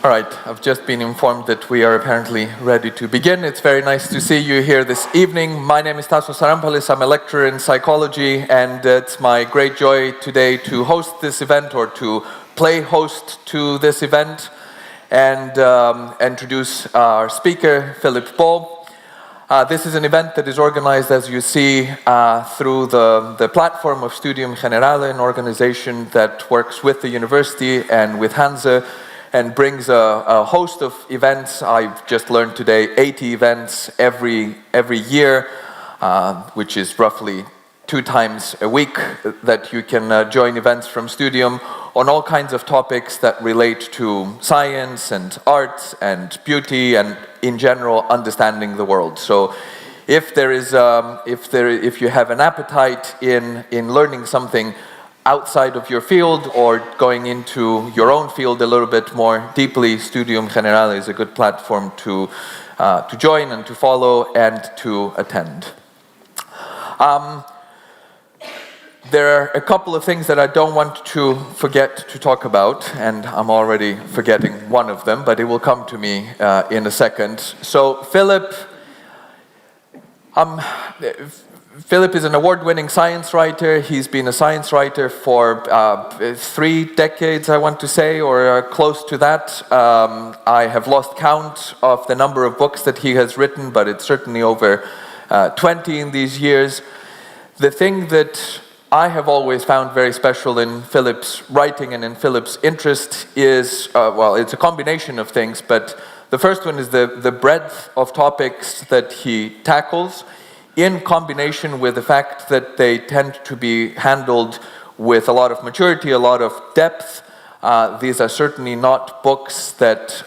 All right, I've just been informed that we are apparently ready to begin. It's very nice to see you here this evening. My name is Tasos Sarampalis. I'm a lecturer in psychology, and it's my great joy today to host this event, or to play host to this event, and introduce our speaker, Philip Bol. This is an event that is organized, as you see, through the platform of Studium Generale, an organization that works with the university and with Hanse, and brings a host of events. I've just learned today 80 events every year, which is roughly 2 times a week that you can join events from Studium on all kinds of topics that relate to science and arts and beauty and, in general, understanding the world. So if you have an appetite in learning something outside of your field or going into your own field a little bit more deeply, Studium Generale is a good platform to join and to follow and to attend. There are a couple of things that I don't want to forget to talk about, and I'm already forgetting one of them, but it will come to me in a second. So Philip is an award-winning science writer. He's been a science writer for 3 decades, I want to say, or close to that. I have lost count of the number of books that he has written, but it's certainly over 20 in these years. The thing that I have always found very special in Philip's writing and in Philip's interest is, it's a combination of things, but the first one is the breadth of topics that he tackles, in combination with the fact that they tend to be handled with a lot of maturity, a lot of depth. These are certainly not books that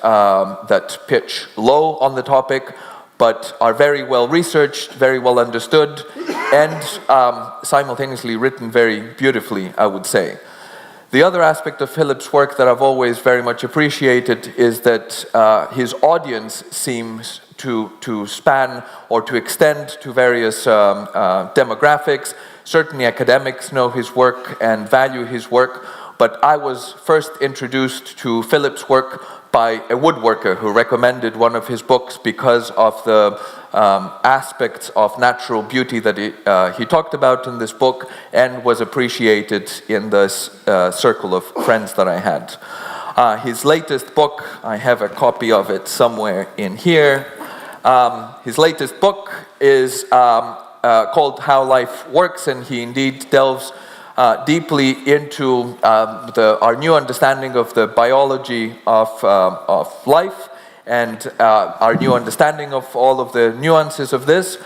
pitch low on the topic, but are very well researched, very well understood, and simultaneously written very beautifully, I would say. The other aspect of Philip's work that I've always very much appreciated is that his audience seems to span or to extend to various demographics. Certainly academics know his work and value his work, but I was first introduced to Philip's work by a woodworker who recommended one of his books because of the aspects of natural beauty that he talked about in this book, and was appreciated in this circle of friends that I had. His latest book, I have a copy of it somewhere in here. His latest book is called How Life Works, and he indeed delves deeply into our new understanding of the biology of life, and our new understanding of all of the nuances of this.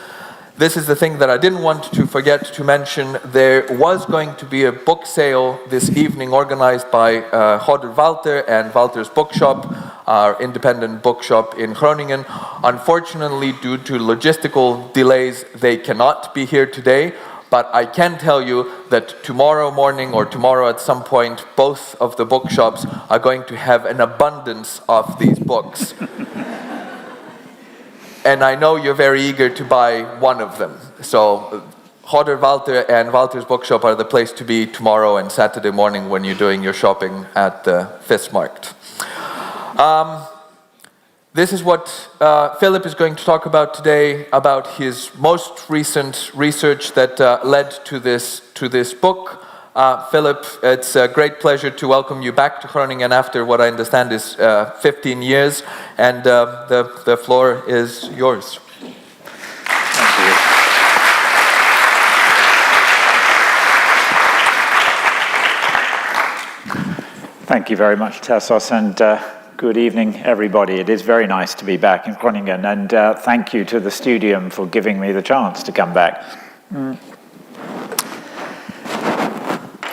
This is the thing that I didn't want to forget to mention. There was going to be a book sale this evening organized by Hodder Walter and Walter's Bookshop, our independent bookshop in Groningen. Unfortunately, due to logistical delays, they cannot be here today. But I can tell you that tomorrow morning or tomorrow at some point, both of the bookshops are going to have an abundance of these books. And I know you're very eager to buy one of them. So Hodder Walter and Walter's Bookshop are the place to be tomorrow and Saturday morning when you're doing your shopping at the Vismarkt. This is what Philip is going to talk about today, about his most recent research that led to this book. Philip, it's a great pleasure to welcome you back to Groningen after what I understand is 15 years, and the floor is yours. Thank you. Thank you very much, Tassos, and good evening, everybody. It is very nice to be back in Groningen, and thank you to the Studium for giving me the chance to come back.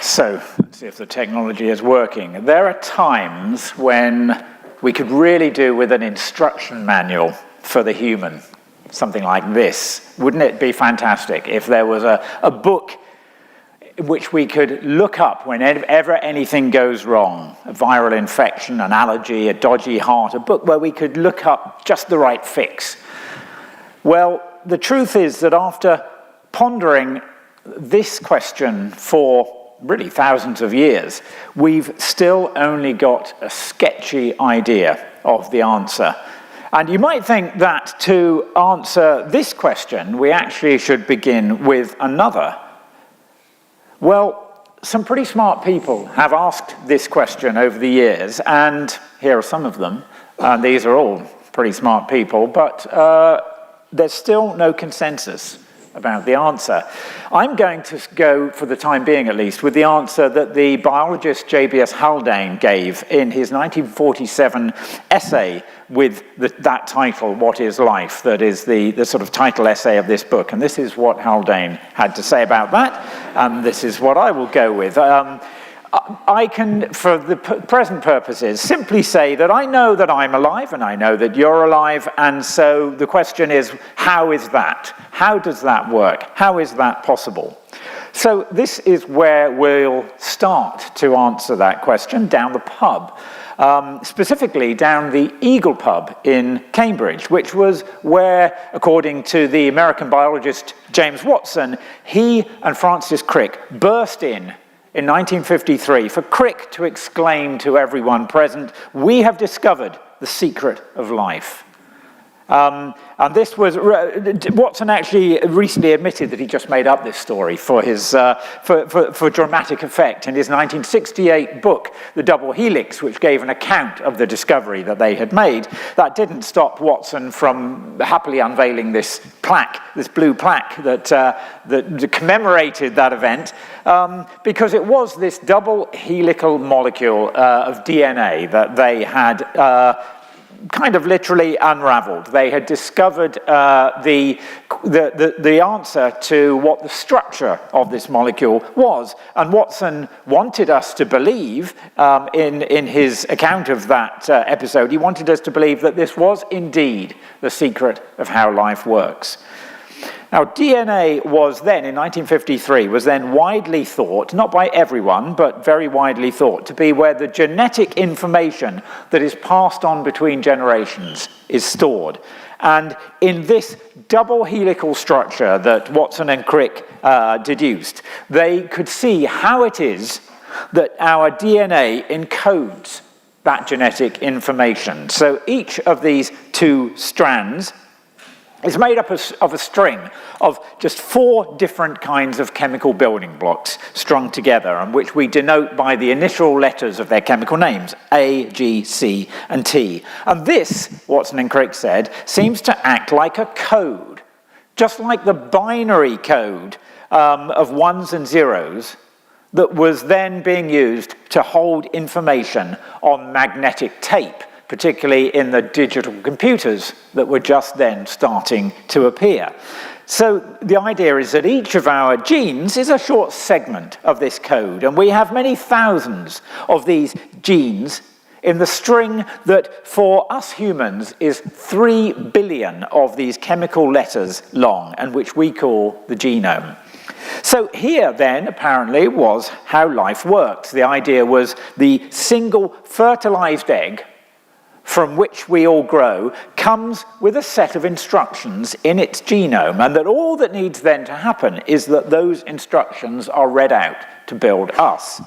So, let's see if the technology is working. There are times when we could really do with an instruction manual for the human, something like this. Wouldn't it be fantastic if there was a book which we could look up whenever anything goes wrong, a viral infection, an allergy, a dodgy heart, a book where we could look up just the right fix. Well, the truth is that after pondering this question for really thousands of years, we've still only got a sketchy idea of the answer. And you might think that to answer this question, we actually should begin with another. Well, some pretty smart people have asked this question over the years, and here are some of them. These are all pretty smart people, but there's still no consensus about the answer. I'm going to go, for the time being at least, with the answer that the biologist J.B.S. Haldane gave in his 1947 essay with that title, What is Life? That is the sort of title essay of this book. And this is what Haldane had to say about that, and this is what I will go with. I can, for the present purposes, simply say that I know that I'm alive and I know that you're alive, and so the question is, how is that? How does that work? How is that possible? So this is where we'll start to answer that question, down the pub. Specifically down the Eagle Pub in Cambridge, which was where, according to the American biologist James Watson, he and Francis Crick burst in 1953 for Crick to exclaim to everyone present, "We have discovered the secret of life." And this was, Watson actually recently admitted that he just made up this story for his for dramatic effect in his 1968 book, The Double Helix, which gave an account of the discovery that they had made. That didn't stop Watson from happily unveiling this plaque, this blue plaque that commemorated that event, because it was this double helical molecule of DNA that they had kind of literally unraveled. They had discovered the answer to what the structure of this molecule was. And Watson wanted us to believe, in his account of that episode, he wanted us to believe that this was indeed the secret of how life works. Now, DNA was then, in 1953, was then widely thought, not by everyone, but very widely thought, to be where the genetic information that is passed on between generations is stored. And in this double helical structure that Watson and Crick deduced, they could see how it is that our DNA encodes that genetic information. So each of these two strands is made up of a string of just 4 different kinds of chemical building blocks strung together, and which we denote by the initial letters of their chemical names, A, G, C, and T. And this, Watson and Crick said, seems to act like a code, just like the binary code of ones and zeros that was then being used to hold information on magnetic tape, particularly in the digital computers that were just then starting to appear. So the idea is that each of our genes is a short segment of this code, and we have many thousands of these genes in the string that, for us humans, is 3 billion of these chemical letters long, and which we call the genome. So here, then, apparently, was how life works. The idea was the single fertilized egg from which we all grow comes with a set of instructions in its genome, and that all that needs then to happen is that those instructions are read out to build us.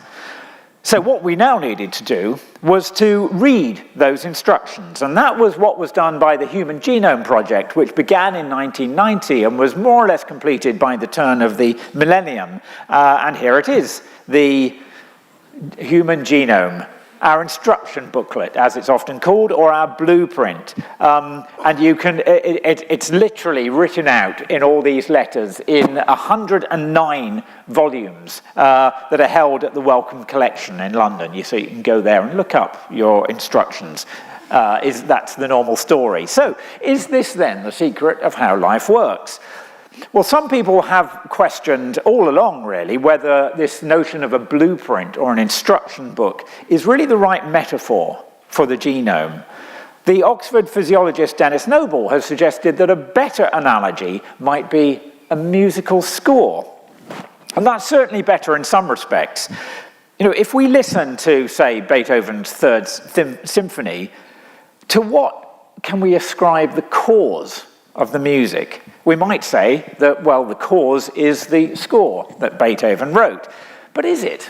So what we now needed to do was to read those instructions, and that was what was done by the Human Genome Project, which began in 1990 and was more or less completed by the turn of the millennium. And here it is, the Human Genome, our instruction booklet, as it's often called, or our blueprint. And you can, it's literally written out in all these letters in 109 volumes that are held at the Wellcome Collection in London. So you can go there and look up your instructions. That's the normal story. So is this then the secret of how life works? Well, some people have questioned all along, really, whether this notion of a blueprint or an instruction book is really the right metaphor for the genome. The Oxford physiologist Dennis Noble has suggested that a better analogy might be a musical score. And that's certainly better in some respects. You know, if we listen to, say, Beethoven's Third Symphony, to what can we ascribe the cause of the music? We might say that, well, the cause is the score that Beethoven wrote. But is it?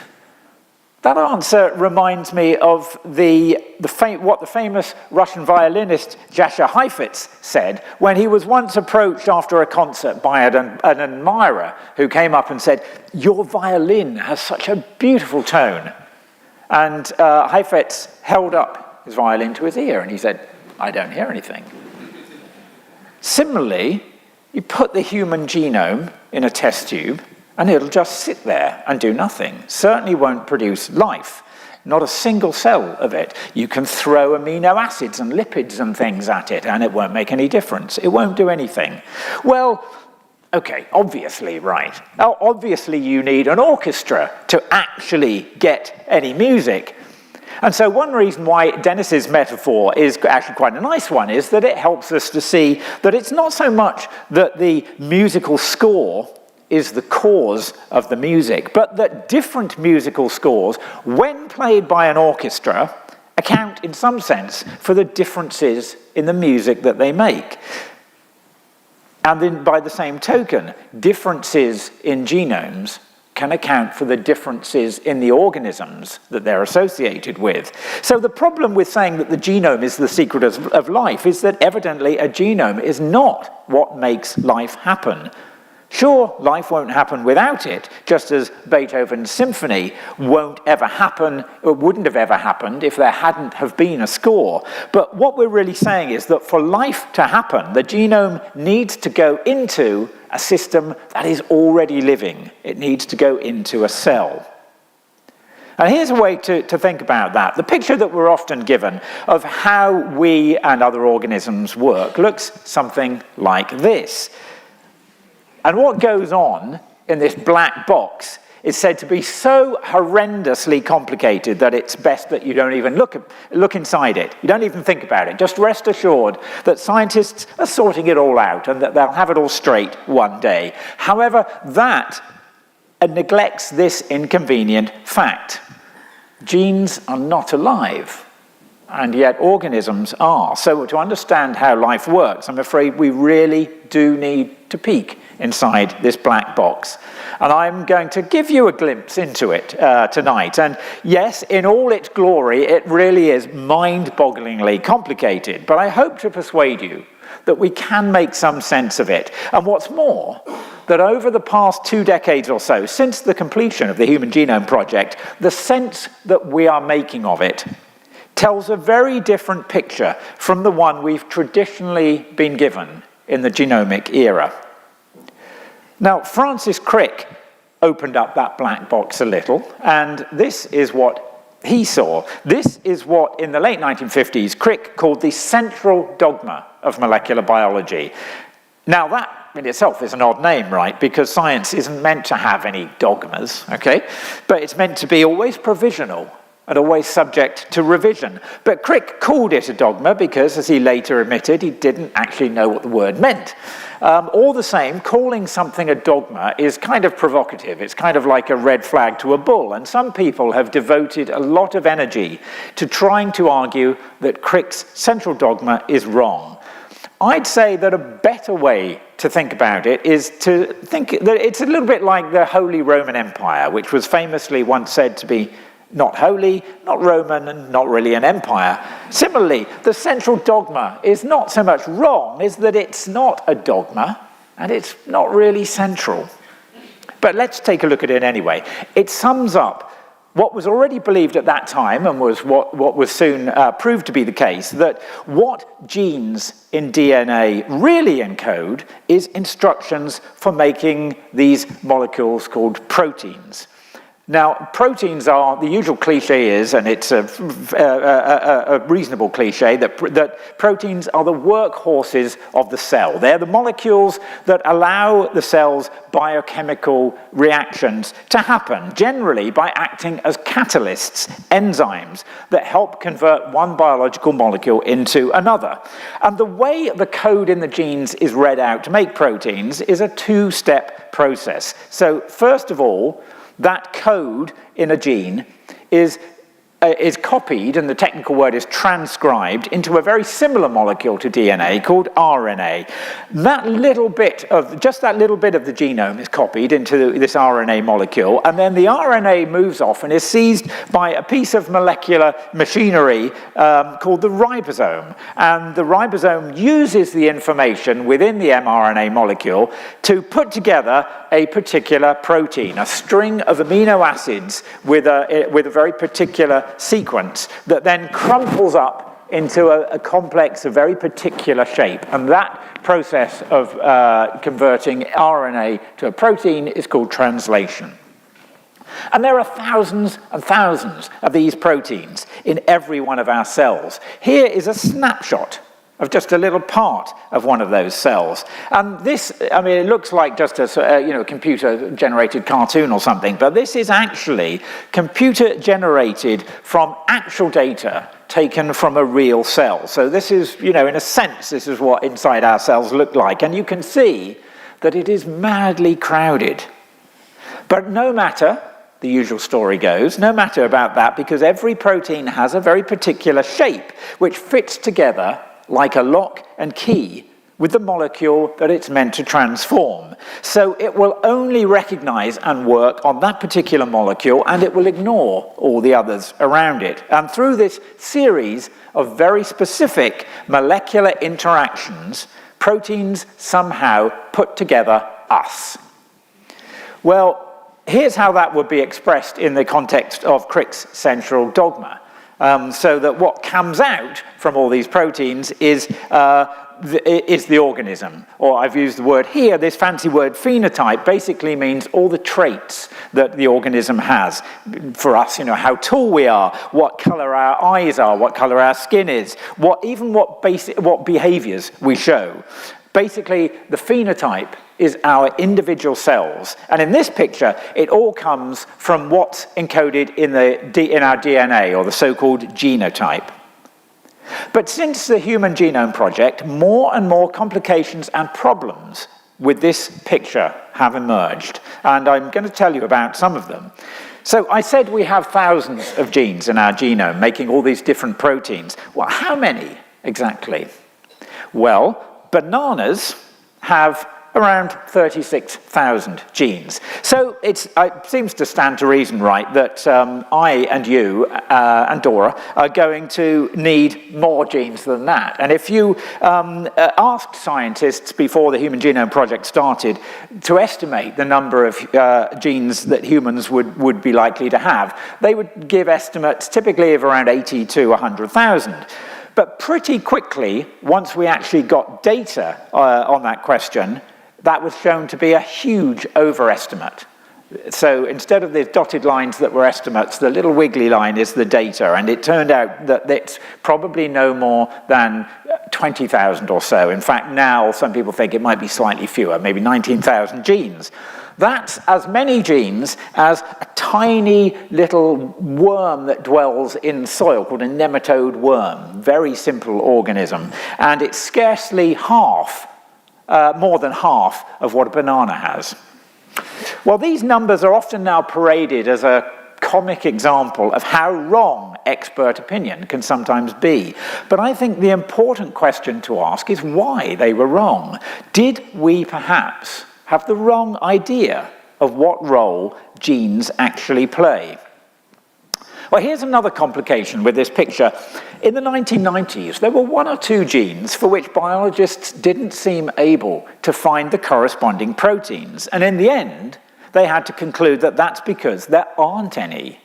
That answer reminds me of what the famous Russian violinist Jascha Heifetz said when he was once approached after a concert by an admirer who came up and said, "Your violin has such a beautiful tone." And Heifetz held up his violin to his ear and he said, "I don't hear anything." Similarly, you put the human genome in a test tube and it'll just sit there and do nothing. Certainly won't produce life. Not a single cell of it. You can throw amino acids and lipids and things at it and it won't make any difference. It won't do anything. Well, okay, obviously, right. Now, obviously you need an orchestra to actually get any music. And so one reason why Dennis's metaphor is actually quite a nice one is that it helps us to see that it's not so much that the musical score is the cause of the music, but that different musical scores, when played by an orchestra, account in some sense for the differences in the music that they make. And then by the same token, differences in genomes can account for the differences in the organisms that they're associated with. So the problem with saying that the genome is the secret of life is that evidently a genome is not what makes life happen. Sure, life won't happen without it, just as Beethoven's symphony won't ever happen, or wouldn't have ever happened if there hadn't have been a score. But what we're really saying is that for life to happen, the genome needs to go into a system that is already living. It needs to go into a cell. And here's a way to think about that. The picture that we're often given of how we and other organisms work looks something like this. And what goes on in this black box is said to be so horrendously complicated that it's best that you don't even look inside it. You don't even think about it. Just rest assured that scientists are sorting it all out and that they'll have it all straight one day. However, that neglects this inconvenient fact. Genes are not alive, and yet organisms are. So to understand how life works, I'm afraid we really do need to peek inside this black box. And I'm going to give you a glimpse into it tonight. And yes, in all its glory, it really is mind-bogglingly complicated. But I hope to persuade you that we can make some sense of it. And what's more, that over the past 2 decades or so, since the completion of the Human Genome Project, the sense that we are making of it tells a very different picture from the one we've traditionally been given in the genomic era. Now, Francis Crick opened up that black box a little, and this is what he saw. This is what, in the late 1950s, Crick called the central dogma of molecular biology. Now, that in itself is an odd name, right? Because science isn't meant to have any dogmas, okay? But it's meant to be always provisional and always subject to revision. But Crick called it a dogma because, as he later admitted, he didn't actually know what the word meant. All the same, calling something a dogma is kind of provocative. It's kind of like a red flag to a bull. And some people have devoted a lot of energy to trying to argue that Crick's central dogma is wrong. I'd say that a better way to think about it is to think that it's a little bit like the Holy Roman Empire, which was famously once said to be not holy, not Roman, and not really an empire. Similarly, the central dogma is not so much wrong as that it's not a dogma, and it's not really central. But let's take a look at it anyway. It sums up what was already believed at that time, and was what was soon proved to be the case, that what genes in DNA really encode is instructions for making these molecules called proteins. Now, proteins are, the usual cliche is, and it's a reasonable cliche, that proteins are the workhorses of the cell. They're the molecules that allow the cell's biochemical reactions to happen, generally by acting as catalysts, enzymes, that help convert one biological molecule into another. And the way the code in the genes is read out to make proteins is a 2-step process. So, first of all, that code in a gene is is copied, and the technical word is transcribed, into a very similar molecule to DNA called RNA. That little bit of, just that little bit of the genome is copied into this RNA molecule, and then the RNA moves off and is seized by a piece of molecular machinery called the ribosome. And the ribosome uses the information within the mRNA molecule to put together a particular protein, a string of amino acids with a very particular sequence that then crumples up into a complex, a very particular shape. And that process of converting RNA to a protein is called translation. And there are thousands and thousands of these proteins in every one of our cells. Here is a snapshot of just a little part of one of those cells. And this, I mean, it looks like just a computer-generated cartoon or something, but this is actually computer-generated from actual data taken from a real cell. So this is, in a sense, this is what inside our cells look like. And you can see that it is madly crowded. But no matter, the usual story goes, no matter about that, because every protein has a very particular shape which fits together like a lock and key with the molecule that it's meant to transform. So it will only recognize and work on that particular molecule, and it will ignore all the others around it. And through this series of very specific molecular interactions, proteins somehow put together us. Well, here's how that would be expressed in the context of Crick's central dogma. So that what comes out from all these proteins is the organism. Or I've used the word here, this fancy word phenotype basically means all the traits that the organism has. For us, how tall we are, what color our eyes are, what color our skin is, what behaviors we show. Basically, the phenotype is our individual cells. And in this picture, it all comes from what's encoded in our DNA, or the so-called genotype. But since the Human Genome Project, more and more complications and problems with this picture have emerged. And I'm going to tell you about some of them. So I said we have thousands of genes in our genome, making all these different proteins. Well, how many exactly? Well, bananas have around 36,000 genes. So it seems to stand to reason, right, that I and you and Dora are going to need more genes than that. And if you asked scientists before the Human Genome Project started to estimate the number of genes that humans would be likely to have, they would give estimates typically of around 80 to 100,000. But pretty quickly, once we actually got data on that question, that was shown to be a huge overestimate. So instead of the dotted lines that were estimates, the little wiggly line is the data, and it turned out that it's probably no more than 20,000 or so. In fact, now some people think it might be slightly fewer, maybe 19,000 genes. That's as many genes as a tiny little worm that dwells in soil called a nematode worm, very simple organism, and it's scarcely more than half of what a banana has. Well, these numbers are often now paraded as a comic example of how wrong expert opinion can sometimes be. But I think the important question to ask is why they were wrong. Did we perhaps have the wrong idea of what role genes actually play? Well, here's another complication with this picture. In the 1990s, there were one or two genes for which biologists didn't seem able to find the corresponding proteins. And in the end, they had to conclude that that's because there aren't any.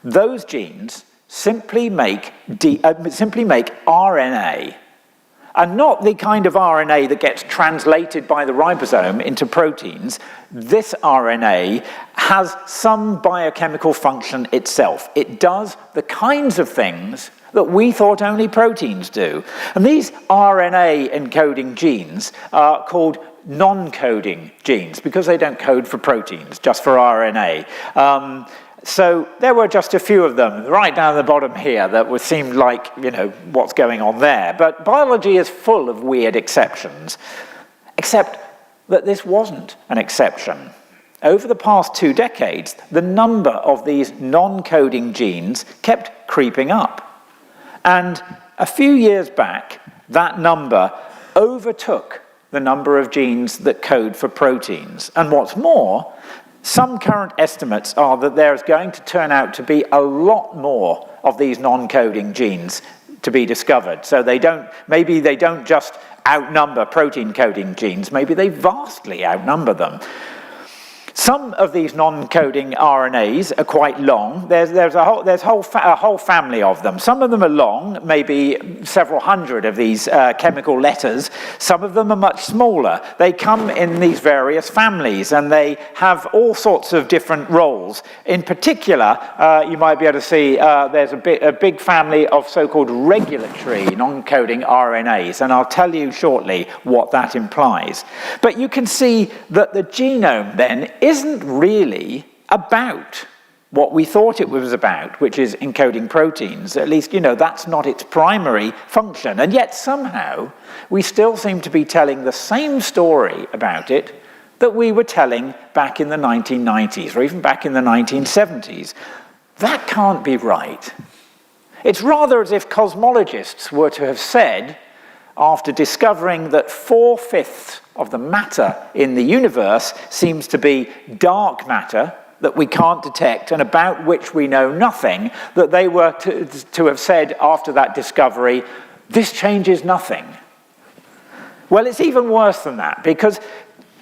Those genes simply make RNA, and not the kind of RNA that gets translated by the ribosome into proteins. This RNA has some biochemical function itself. It does the kinds of things that we thought only proteins do. And these RNA encoding genes are called non-coding genes because they don't code for proteins, just for RNA. So there were just a few of them right down the bottom here that seemed like, what's going on there. But biology is full of weird exceptions, except that this wasn't an exception. over the past 2 decades, the number of these non-coding genes kept creeping up. And a few years back, that number overtook the number of genes that code for proteins. And what's more, some current estimates are that there's going to turn out to be a lot more of these non-coding genes to be discovered. So maybe they don't just outnumber protein coding genes, maybe they vastly outnumber them. Some of these non-coding RNAs are quite long. There's a whole family of them. Some of them are long, maybe several hundred of these chemical letters. Some of them are much smaller. They come in these various families, and they have all sorts of different roles. In particular, you might be able to see there's a big family of so-called regulatory non-coding RNAs, and I'll tell you shortly what that implies. But you can see that the genome then isn't really about what we thought it was about, which is encoding proteins. At least, that's not its primary function. And yet somehow we still seem to be telling the same story about it that we were telling back in the 1990s or even back in the 1970s. That can't be right. It's rather as if cosmologists were to have said, after discovering that 4/5 of the matter in the universe seems to be dark matter that we can't detect and about which we know nothing, that they were to have said after that discovery, this changes nothing. Well, it's even worse than that, because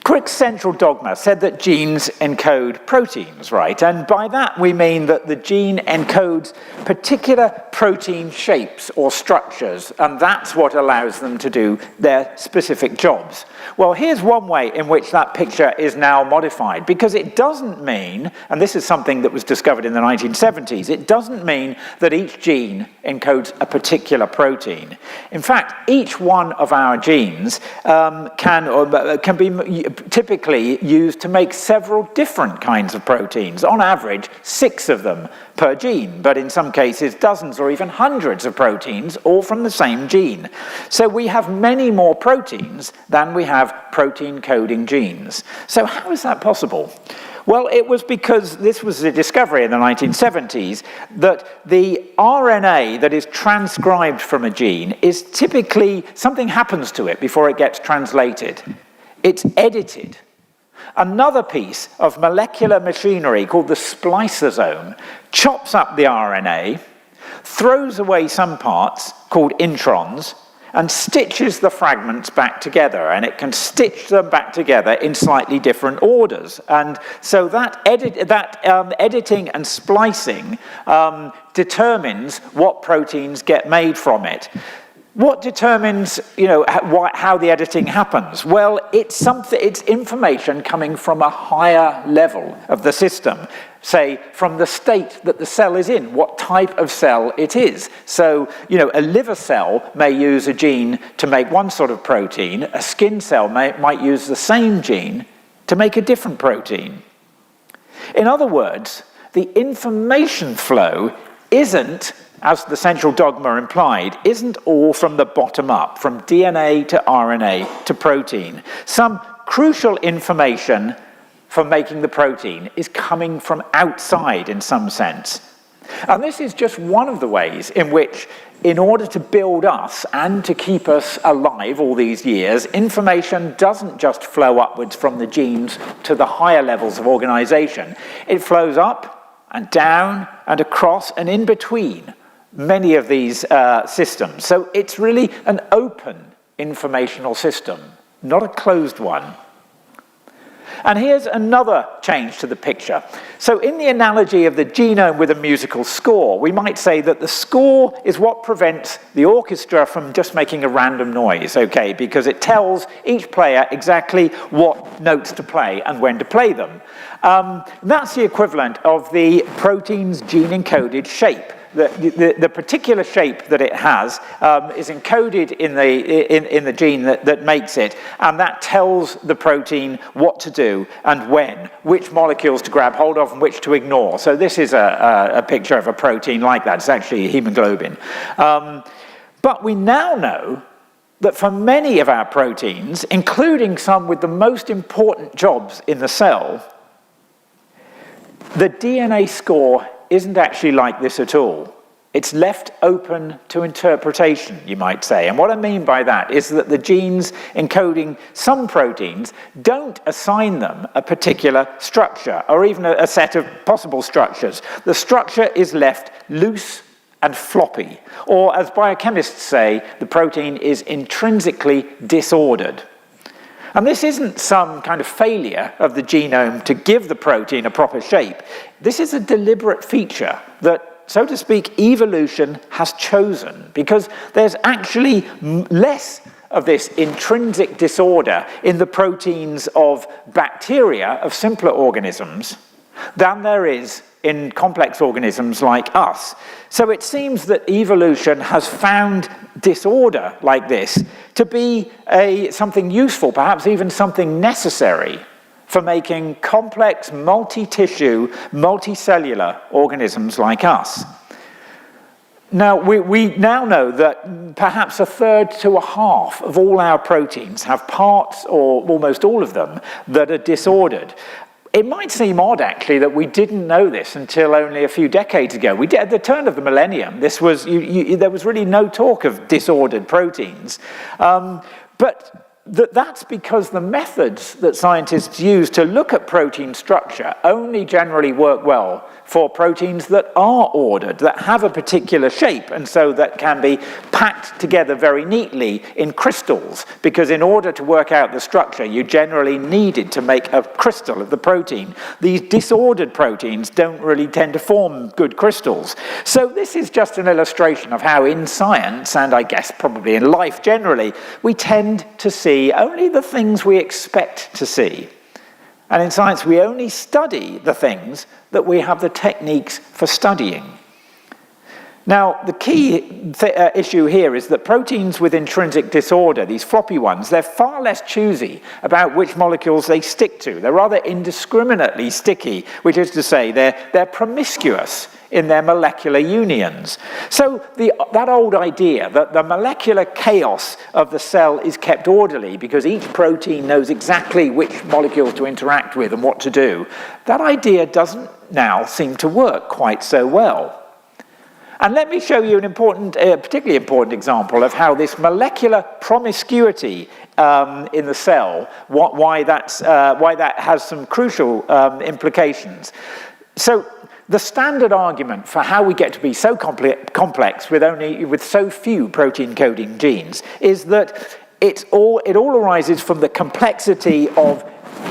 Crick's central dogma said that genes encode proteins, right? And by that we mean that the gene encodes particular protein shapes or structures, and that's what allows them to do their specific jobs. Well, here's one way in which that picture is now modified, because it doesn't mean, and this is something that was discovered in the 1970s, it doesn't mean that each gene encodes a particular protein. In fact, each one of our genes can be typically used to make several different kinds of proteins. On average, 6 of them per gene, but in some cases dozens or even hundreds of proteins, all from the same gene. So we have many more proteins than we have protein-coding genes. So how is that possible? Well, it was because this was a discovery in the 1970s that the RNA that is transcribed from a gene is typically, something happens to it before it gets translated. It's edited. Another piece of molecular machinery called the spliceosome chops up the RNA, throws away some parts called introns, and stitches the fragments back together, and it can stitch them back together in slightly different orders. And so that editing and splicing determines what proteins get made from it. What determines, how the editing happens? Well, it's information coming from a higher level of the system. Say, from the state that the cell is in, what type of cell it is. So, a liver cell may use a gene to make one sort of protein. A skin cell might use the same gene to make a different protein. In other words, the information flow isn't, as the central dogma implied, isn't all from the bottom up, from DNA to RNA to protein. Some crucial information for making the protein is coming from outside in some sense. And this is just one of the ways in which, in order to build us and to keep us alive all these years, information doesn't just flow upwards from the genes to the higher levels of organization. It flows up and down and across and in between many of these systems. So it's really an open informational system, not a closed one. And here's another change to the picture. So in the analogy of the genome with a musical score, we might say that the score is what prevents the orchestra from just making a random noise, okay? Because it tells each player exactly what notes to play and when to play them. That's the equivalent of the protein's gene-encoded shape. The particular shape that it has is encoded in the gene that makes it, and that tells the protein what to do and when, which molecules to grab hold of and which to ignore. So this is a picture of a protein like that. It's actually hemoglobin. But we now know that for many of our proteins, including some with the most important jobs in the cell, The DNA score isn't actually like this at all. It's left open to interpretation, you might say. And what I mean by that is that the genes encoding some proteins don't assign them a particular structure or even a set of possible structures. The structure is left loose and floppy. Or as biochemists say, the protein is intrinsically disordered. And this isn't some kind of failure of the genome to give the protein a proper shape. This is a deliberate feature that, so to speak, evolution has chosen, because there's actually less of this intrinsic disorder in the proteins of bacteria, of simpler organisms, than there is in complex organisms like us. So it seems that evolution has found disorder like this to be something useful, perhaps even something necessary, for making complex, multi-tissue, multicellular organisms like us. Now, we now know that perhaps a third to a half of all our proteins have parts, or almost all of them, that are disordered. It might seem odd, actually, that we didn't know this until only a few decades ago. At the turn of the millennium, there was really no talk of disordered proteins. But that's because the methods that scientists use to look at protein structure only generally work well for proteins that are ordered, that have a particular shape, and so that can be packed together very neatly in crystals, because in order to work out the structure, you generally needed to make a crystal of the protein. These disordered proteins don't really tend to form good crystals. So this is just an illustration of how in science, and I guess probably in life generally, we tend to see only the things we expect to see. And in science, we only study the things that we have the techniques for studying. Now, the key issue here is that proteins with intrinsic disorder, these floppy ones, they're far less choosy about which molecules they stick to. They're rather indiscriminately sticky, which is to say they're promiscuous in their molecular unions. So that old idea that the molecular chaos of the cell is kept orderly because each protein knows exactly which molecules to interact with and what to do, that idea doesn't now seem to work quite so well. And let me show you an particularly important example of how this molecular promiscuity in the cell, why that has some crucial implications. So the standard argument for how we get to be so complex with so few protein coding genes is that it all arises from the complexity of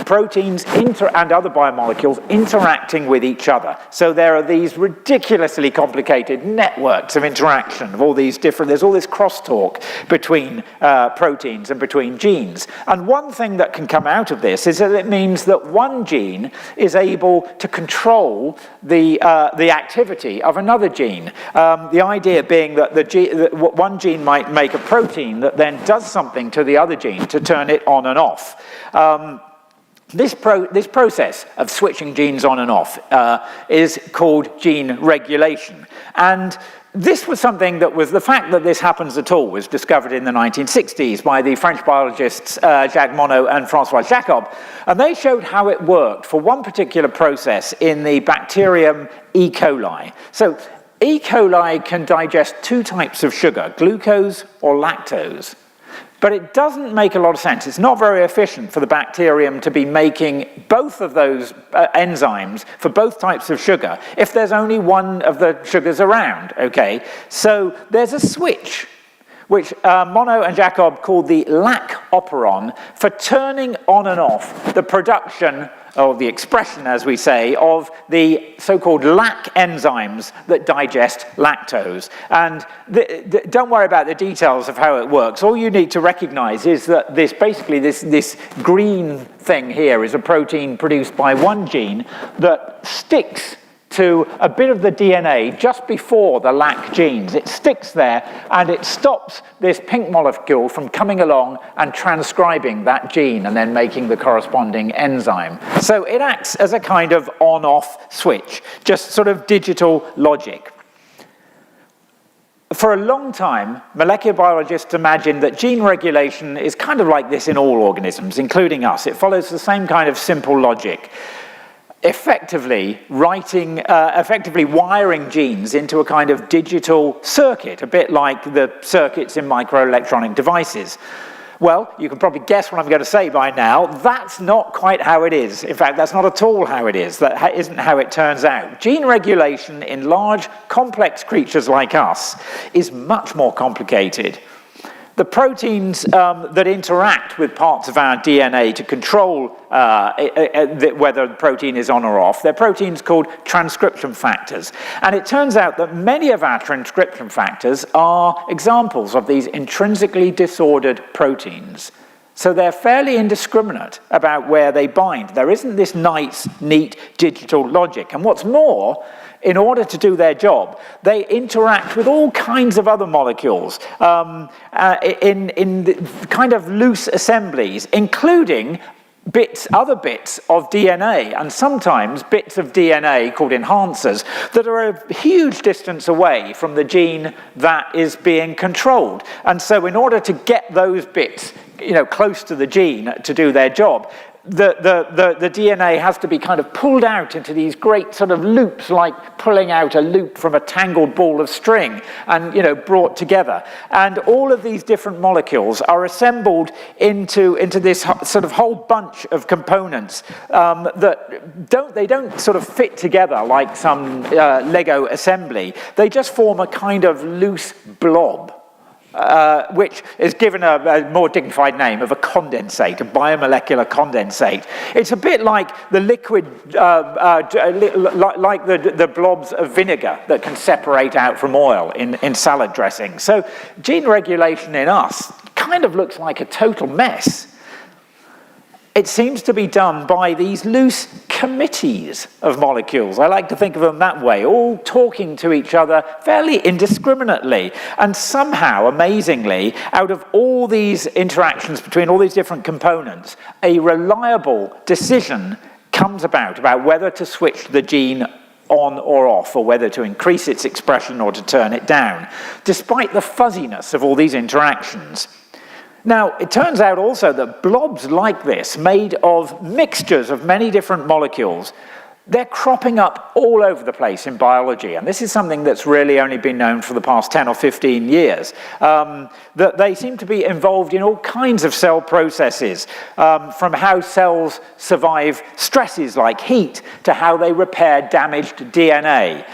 proteins and other biomolecules interacting with each other. So there are these ridiculously complicated networks of interaction of all these there's all this crosstalk between proteins and between genes. And one thing that can come out of this is that it means that one gene is able to control the activity of another gene. The idea being that one gene might make a protein that then does something to the other gene to turn it on and off. This process of switching genes on and off is called gene regulation. And this was something the fact that this happens at all was discovered in the 1960s by the French biologists Jacques Monod and François Jacob. And they showed how it worked for one particular process in the bacterium E. coli. So E. coli can digest two types of sugar, glucose or lactose. But it doesn't make a lot of sense. It's not very efficient for the bacterium to be making both of those enzymes for both types of sugar if there's only one of the sugars around, okay? So there's a switch, which Monod and Jacob called the lac operon, for turning on and off the production, or the expression, as we say, of the so-called lac enzymes that digest lactose. And don't worry about the details of how it works. All you need to recognize is that this green thing here is a protein produced by one gene that sticks to a bit of the DNA just before the lac genes. It sticks there and it stops this pink molecule from coming along and transcribing that gene and then making the corresponding enzyme. So it acts as a kind of on-off switch, just sort of digital logic. For a long time, molecular biologists imagined that gene regulation is kind of like this in all organisms, including us. It follows the same kind of simple logic. effectively wiring genes into a kind of digital circuit, a bit like the circuits in microelectronic devices. Well, you can probably guess what I'm going to say by now. That's not quite how it is. In fact, that's not at all how it is. That isn't how it turns out. Gene regulation in large, complex creatures like us is much more complicated. The proteins that interact with parts of our DNA to control whether the protein is on or off, they're proteins called transcription factors. And it turns out that many of our transcription factors are examples of these intrinsically disordered proteins. So they're fairly indiscriminate about where they bind. There isn't this nice, neat digital logic. And what's more, in order to do their job, they interact with all kinds of other molecules in kind of loose assemblies, including other bits of DNA, and sometimes bits of DNA called enhancers that are a huge distance away from the gene that is being controlled. And so in order to get those bits close to the gene to do their job, the DNA has to be kind of pulled out into these great sort of loops, like pulling out a loop from a tangled ball of string, and brought together. And all of these different molecules are assembled into this sort of whole bunch of components that don't sort of fit together like some Lego assembly. They just form a kind of loose blob. Which is given a more dignified name of a condensate, a biomolecular condensate. It's a bit like the liquid, like the blobs of vinegar that can separate out from oil in salad dressing. So gene regulation in us kind of looks like a total mess. It seems to be done by these loose committees of molecules. I like to think of them that way, all talking to each other fairly indiscriminately. And somehow, amazingly, out of all these interactions between all these different components, a reliable decision comes about whether to switch the gene on or off, or whether to increase its expression or to turn it down, despite the fuzziness of all these interactions. Now, it turns out also that blobs like this, made of mixtures of many different molecules, they're cropping up all over the place in biology. And this is something that's really only been known for the past 10 or 15 years. That they seem to be involved in all kinds of cell processes, from how cells survive stresses like heat to how they repair damaged DNA.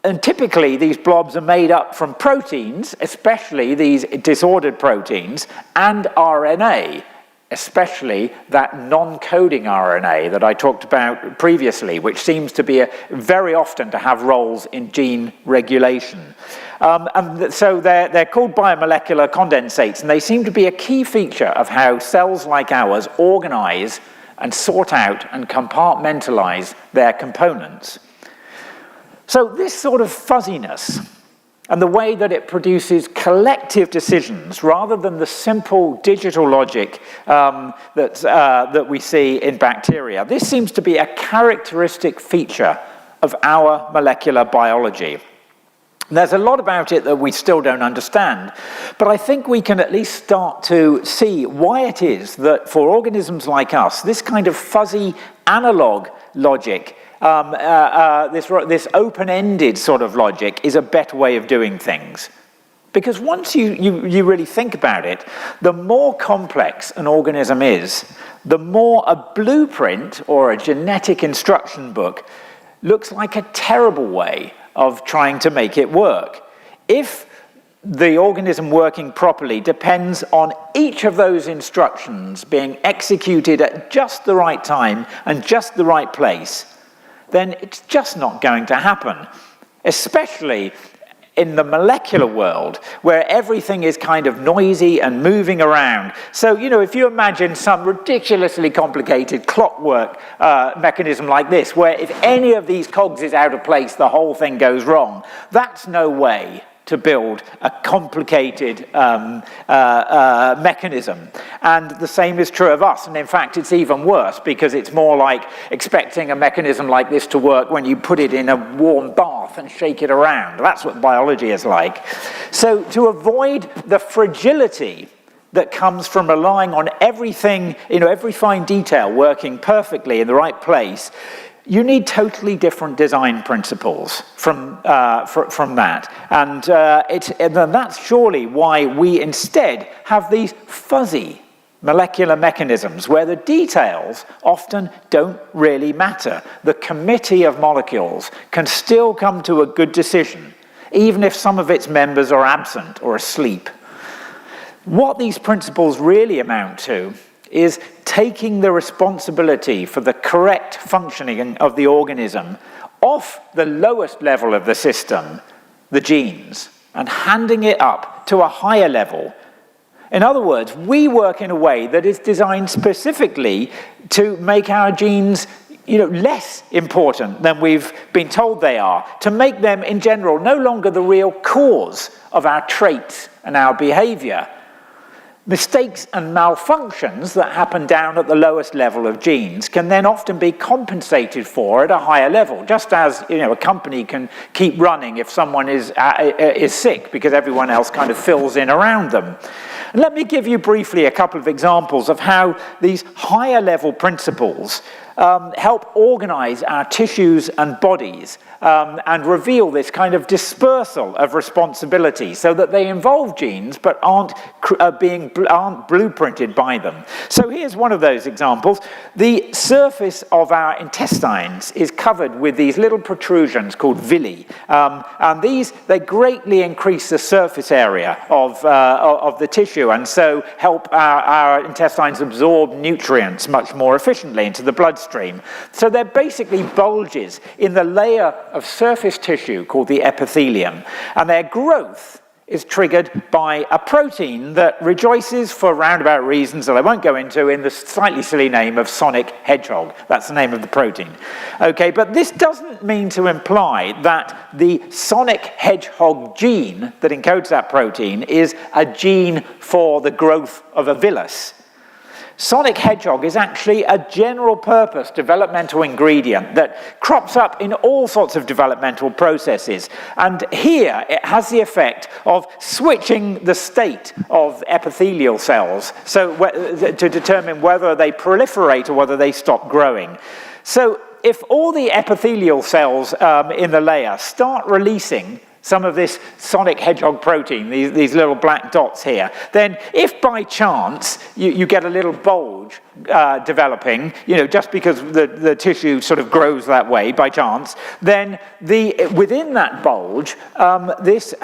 And typically, these blobs are made up from proteins, especially these disordered proteins, and RNA, especially that non-coding RNA that I talked about previously, which seems to be very often to have roles in gene regulation. And so they're called biomolecular condensates, and they seem to be a key feature of how cells like ours organize and sort out and compartmentalize their components. So this sort of fuzziness and the way that it produces collective decisions rather than the simple digital logic that we see in bacteria, this seems to be a characteristic feature of our molecular biology. There's a lot about it that we still don't understand, but I think we can at least start to see why it is that for organisms like us, this kind of fuzzy analog logic, this open-ended sort of logic is a better way of doing things. Because once you really think about it, the more complex an organism is, the more a blueprint or a genetic instruction book looks like a terrible way of trying to make it work. If the organism working properly depends on each of those instructions being executed at just the right time and just the right place, then it's just not going to happen, especially in the molecular world, where everything is kind of noisy and moving around. So, if you imagine some ridiculously complicated clockwork mechanism like this, where if any of these cogs is out of place, the whole thing goes wrong, that's no way to build a complicated mechanism. And the same is true of us. And in fact, it's even worse, because it's more like expecting a mechanism like this to work when you put it in a warm bath and shake it around. That's what biology is like. So to avoid the fragility that comes from relying on everything, every fine detail working perfectly in the right place, you need totally different design principles from that. And that's surely why we instead have these fuzzy molecular mechanisms where the details often don't really matter. The committee of molecules can still come to a good decision, even if some of its members are absent or asleep. What these principles really amount to is taking the responsibility for the correct functioning of the organism off the lowest level of the system, the genes, and handing it up to a higher level. In other words, we work in a way that is designed specifically to make our genes less important than we've been told they are, to make them in general no longer the real cause of our traits and our behavior. Mistakes and malfunctions that happen down at the lowest level of genes can then often be compensated for at a higher level, just as a company can keep running if someone is sick because everyone else kind of fills in around them. And let me give you briefly a couple of examples of how these higher level principles help organize our tissues and bodies and reveal this kind of dispersal of responsibility so that they involve genes but aren't blueprinted by them. So here's one of those examples. The surface of our intestines is covered with these little protrusions called villi. And they greatly increase the surface area of the tissue and so help our intestines absorb nutrients much more efficiently into the bloodstream. So they're basically bulges in the layer of surface tissue called the epithelium, and their growth is triggered by a protein that rejoices for roundabout reasons that I won't go into in the slightly silly name of sonic hedgehog. That's the name of the protein. Okay, but this doesn't mean to imply that the sonic hedgehog gene that encodes that protein is a gene for the growth of a villus. Sonic hedgehog is actually a general purpose developmental ingredient that crops up in all sorts of developmental processes. And here it has the effect of switching the state of epithelial cells to determine whether they proliferate or whether they stop growing. So if all the epithelial cells in the layer start releasing some of this sonic hedgehog protein, these little black dots here, then if by chance you get a little bulge developing, just because the tissue sort of grows that way by chance, then within that bulge, this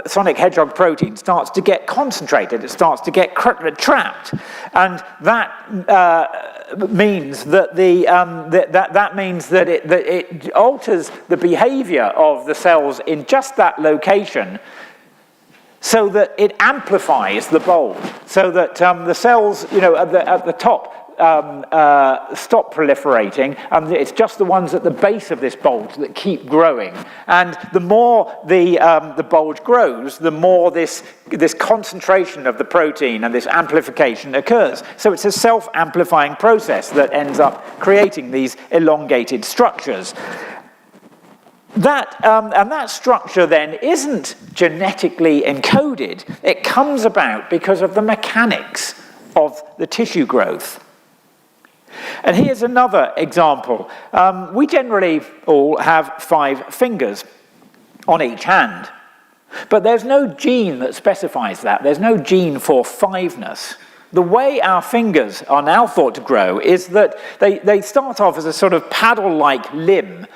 sonic hedgehog protein starts to get concentrated, it starts to get trapped, and that means that it alters the behavior of the cells in just that location, so that it amplifies the bulge, so that the cells, at the top stop proliferating, and it's just the ones at the base of this bulge that keep growing. And the more the bulge grows, the more this concentration of the protein and this amplification occurs. So it's a self-amplifying process that ends up creating these elongated structures. That structure then isn't genetically encoded. It comes about because of the mechanics of the tissue growth. And here's another example. We generally all have 5 fingers on each hand, but there's no gene that specifies that. There's no gene for fiveness. The way our fingers are now thought to grow is that they start off as a sort of paddle-like limb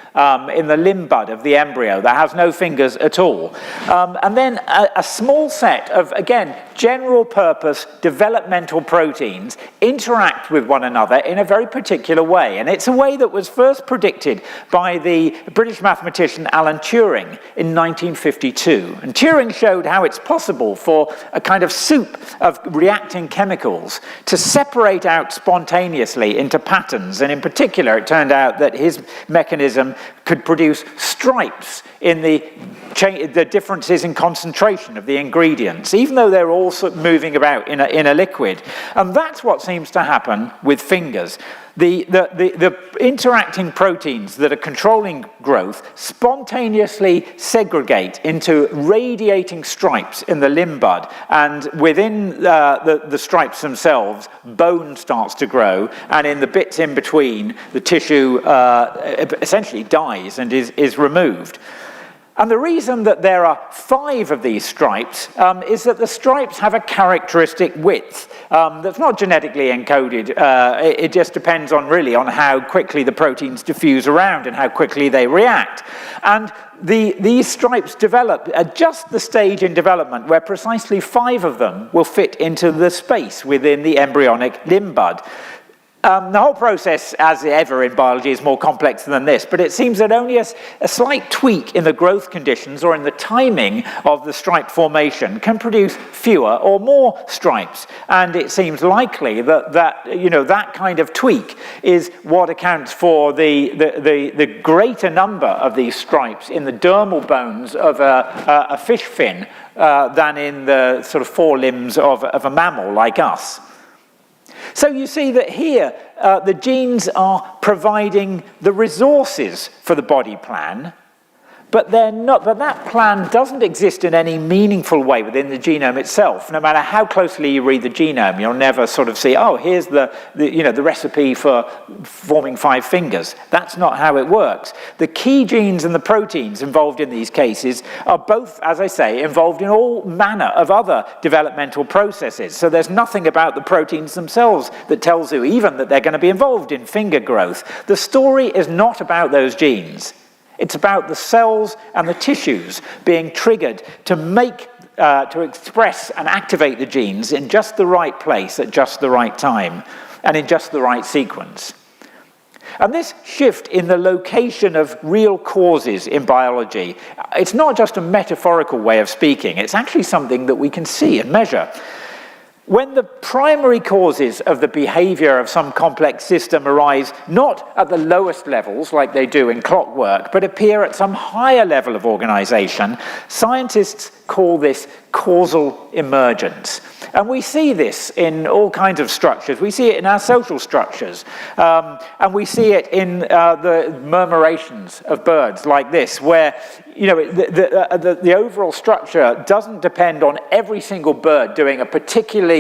in the limb bud of the embryo that has no fingers at all. And then a small set of, again, general-purpose developmental proteins interact with one another in a very particular way. And it's a way that was first predicted by the British mathematician Alan Turing in 1952. And Turing showed how it's possible for a kind of soup of reacting chemicals to separate out spontaneously into patterns. And in particular, it turned out that his mechanism could produce stripes in the differences in concentration of the ingredients, even though they're all sort of moving about in a liquid. And that's what seems to happen with fingers. The interacting proteins that are controlling growth spontaneously segregate into radiating stripes in the limb bud, and within the stripes themselves, bone starts to grow, and in the bits in between, the tissue essentially dies and is removed. And the reason that there are 5 of these stripes is that the stripes have a characteristic width that's not genetically encoded. It just depends on how quickly the proteins diffuse around and how quickly they react. And these stripes develop at just the stage in development where precisely 5 of them will fit into the space within the embryonic limb bud. The whole process, as ever in biology, is more complex than this, but it seems that only a slight tweak in the growth conditions or in the timing of the stripe formation can produce fewer or more stripes. And it seems likely that kind of tweak is what accounts for the greater number of these stripes in the dermal bones of a fish fin than in the sort of forelimbs of a mammal like us. So you see that here, the genes are providing the resources for the body plan, but that plan doesn't exist in any meaningful way within the genome itself. No matter how closely you read the genome, you'll never sort of see, oh, here's the recipe for forming 5 fingers. That's not how it works. The key genes and the proteins involved in these cases are both, as I say, involved in all manner of other developmental processes. So there's nothing about the proteins themselves that tells you even that they're going to be involved in finger growth. The story is not about those genes. It's about the cells and the tissues being triggered to express and activate the genes in just the right place at just the right time and in just the right sequence. And this shift in the location of real causes in biology, it's not just a metaphorical way of speaking, it's actually something that we can see and measure. When the primary causes of the behavior of some complex system arise not at the lowest levels like they do in clockwork, but appear at some higher level of organization, scientists call this causal emergence. And we see this in all kinds of structures. We see it in our social structures. And we see it in the murmurations of birds like this, where the overall structure doesn't depend on every single bird doing a particular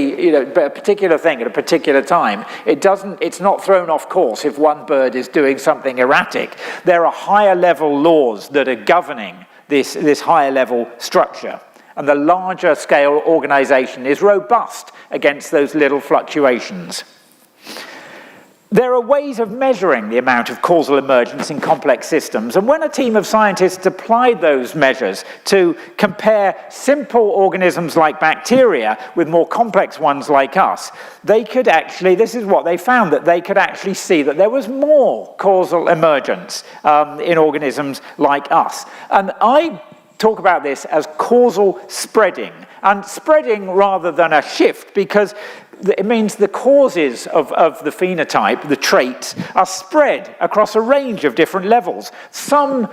thing at a particular time. It's not thrown off course if one bird is doing something erratic. There are higher level laws that are governing this higher level structure. And the larger scale organization is robust against those little fluctuations. There are ways of measuring the amount of causal emergence in complex systems, and when a team of scientists applied those measures to compare simple organisms like bacteria with more complex ones like us, this is what they found, that they could actually see that there was more causal emergence in organisms like us. And I talk about this as causal spreading, and spreading rather than a shift, because it means the causes of the phenotype, the traits, are spread across a range of different levels. Some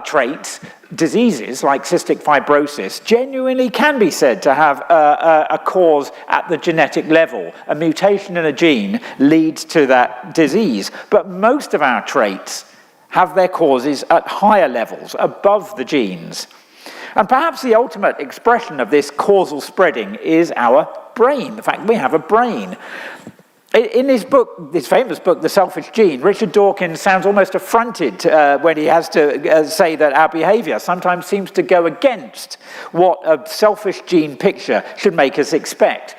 traits, diseases like cystic fibrosis, genuinely can be said to have a cause at the genetic level. A mutation in a gene leads to that disease. But most of our traits have their causes at higher levels, above the genes. And perhaps the ultimate expression of this causal spreading is our brain, the fact we have a brain. In his book, this famous book, The Selfish Gene, Richard Dawkins sounds almost affronted when he has to say that our behavior sometimes seems to go against what a selfish gene picture should make us expect.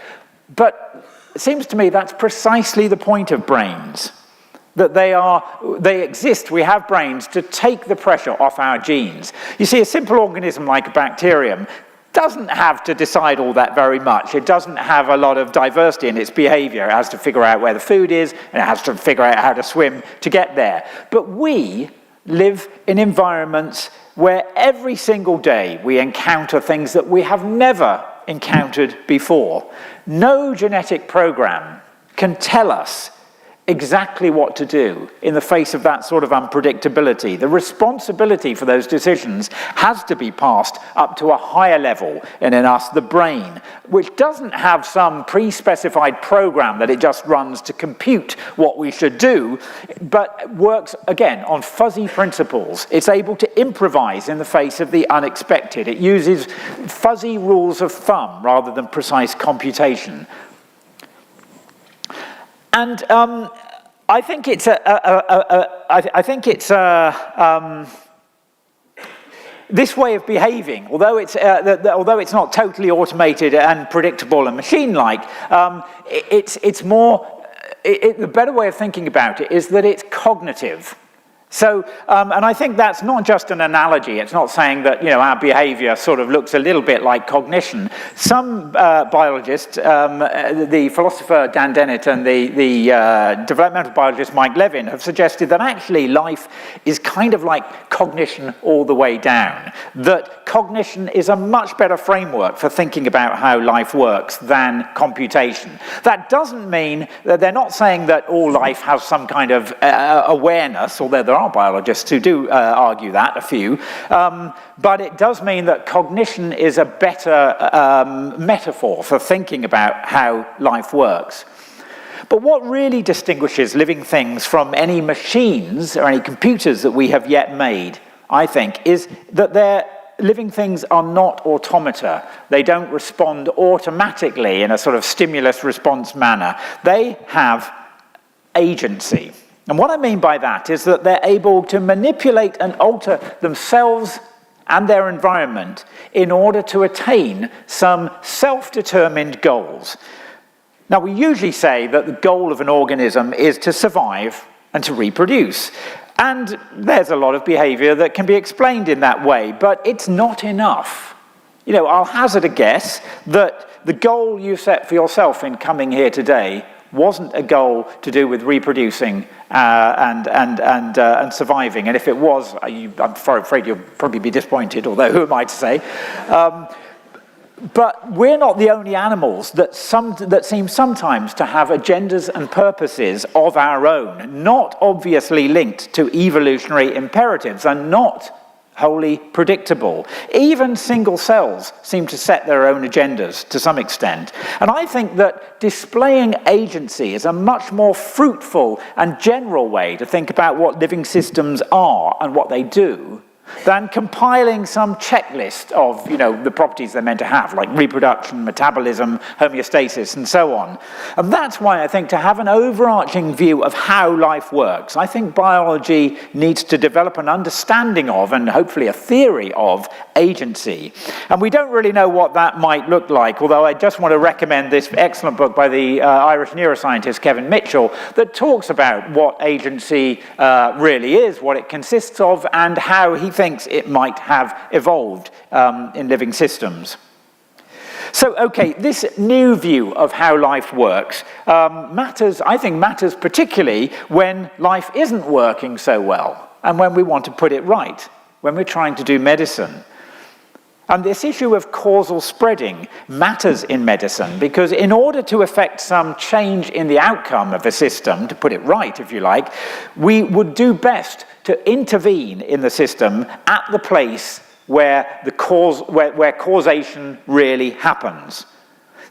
But it seems to me that's precisely the point of brains. That they exist, we have brains to take the pressure off our genes. You see, a simple organism like a bacterium doesn't have to decide all that very much. It doesn't have a lot of diversity in its behavior. It has to figure out where the food is, and it has to figure out how to swim to get there. But we live in environments where every single day we encounter things that we have never encountered before. No genetic program can tell us exactly what to do in the face of that sort of unpredictability. The responsibility for those decisions has to be passed up to a higher level, and in us, the brain, which doesn't have some pre-specified program that it just runs to compute what we should do, but works, again, on fuzzy principles. It's able to improvise in the face of the unexpected. It uses fuzzy rules of thumb rather than precise computation. And I think it's this way of behaving, although it's not totally automated and predictable and machine-like, it's more. The better way of thinking about it is that it's cognitive. So, and I think that's not just an analogy. It's not saying that, our behavior sort of looks a little bit like cognition. Some biologists, the philosopher Dan Dennett and the developmental biologist Mike Levin, have suggested that actually life is kind of like cognition all the way down. That cognition is a much better framework for thinking about how life works than computation. That doesn't mean that they're not saying that all life has some kind of awareness, although there are biologists who do argue that, a few, but it does mean that cognition is a better metaphor for thinking about how life works. But what really distinguishes living things from any machines or any computers that we have yet made, I think, is that living things are not automata. They don't respond automatically in a sort of stimulus-response manner. They have agency. And what I mean by that is that they're able to manipulate and alter themselves and their environment in order to attain some self-determined goals. Now, we usually say that the goal of an organism is to survive and to reproduce. And there's a lot of behavior that can be explained in that way, but it's not enough. I'll hazard a guess that the goal you set for yourself in coming here today wasn't a goal to do with reproducing and surviving. And if it was, I'm afraid you'll probably be disappointed, although who am I to say? But we're not the only animals that seem sometimes to have agendas and purposes of our own, not obviously linked to evolutionary imperatives and not wholly predictable. Even single cells seem to set their own agendas to some extent. And I think that displaying agency is a much more fruitful and general way to think about what living systems are and what they do than compiling some checklist of, the properties they're meant to have, like reproduction, metabolism, homeostasis, and so on. And that's why I think to have an overarching view of how life works, I think biology needs to develop an understanding of, and hopefully a theory of, agency. And we don't really know what that might look like, although I just want to recommend this excellent book by the Irish neuroscientist Kevin Mitchell that talks about what agency really is, what it consists of, and how he thinks it might have evolved in living systems. So, okay, this new view of how life works matters particularly when life isn't working so well and when we want to put it right, when we're trying to do medicine. And this issue of causal spreading matters in medicine because in order to effect some change in the outcome of a system, to put it right, if you like, we would do best to intervene in the system at the place where where causation really happens.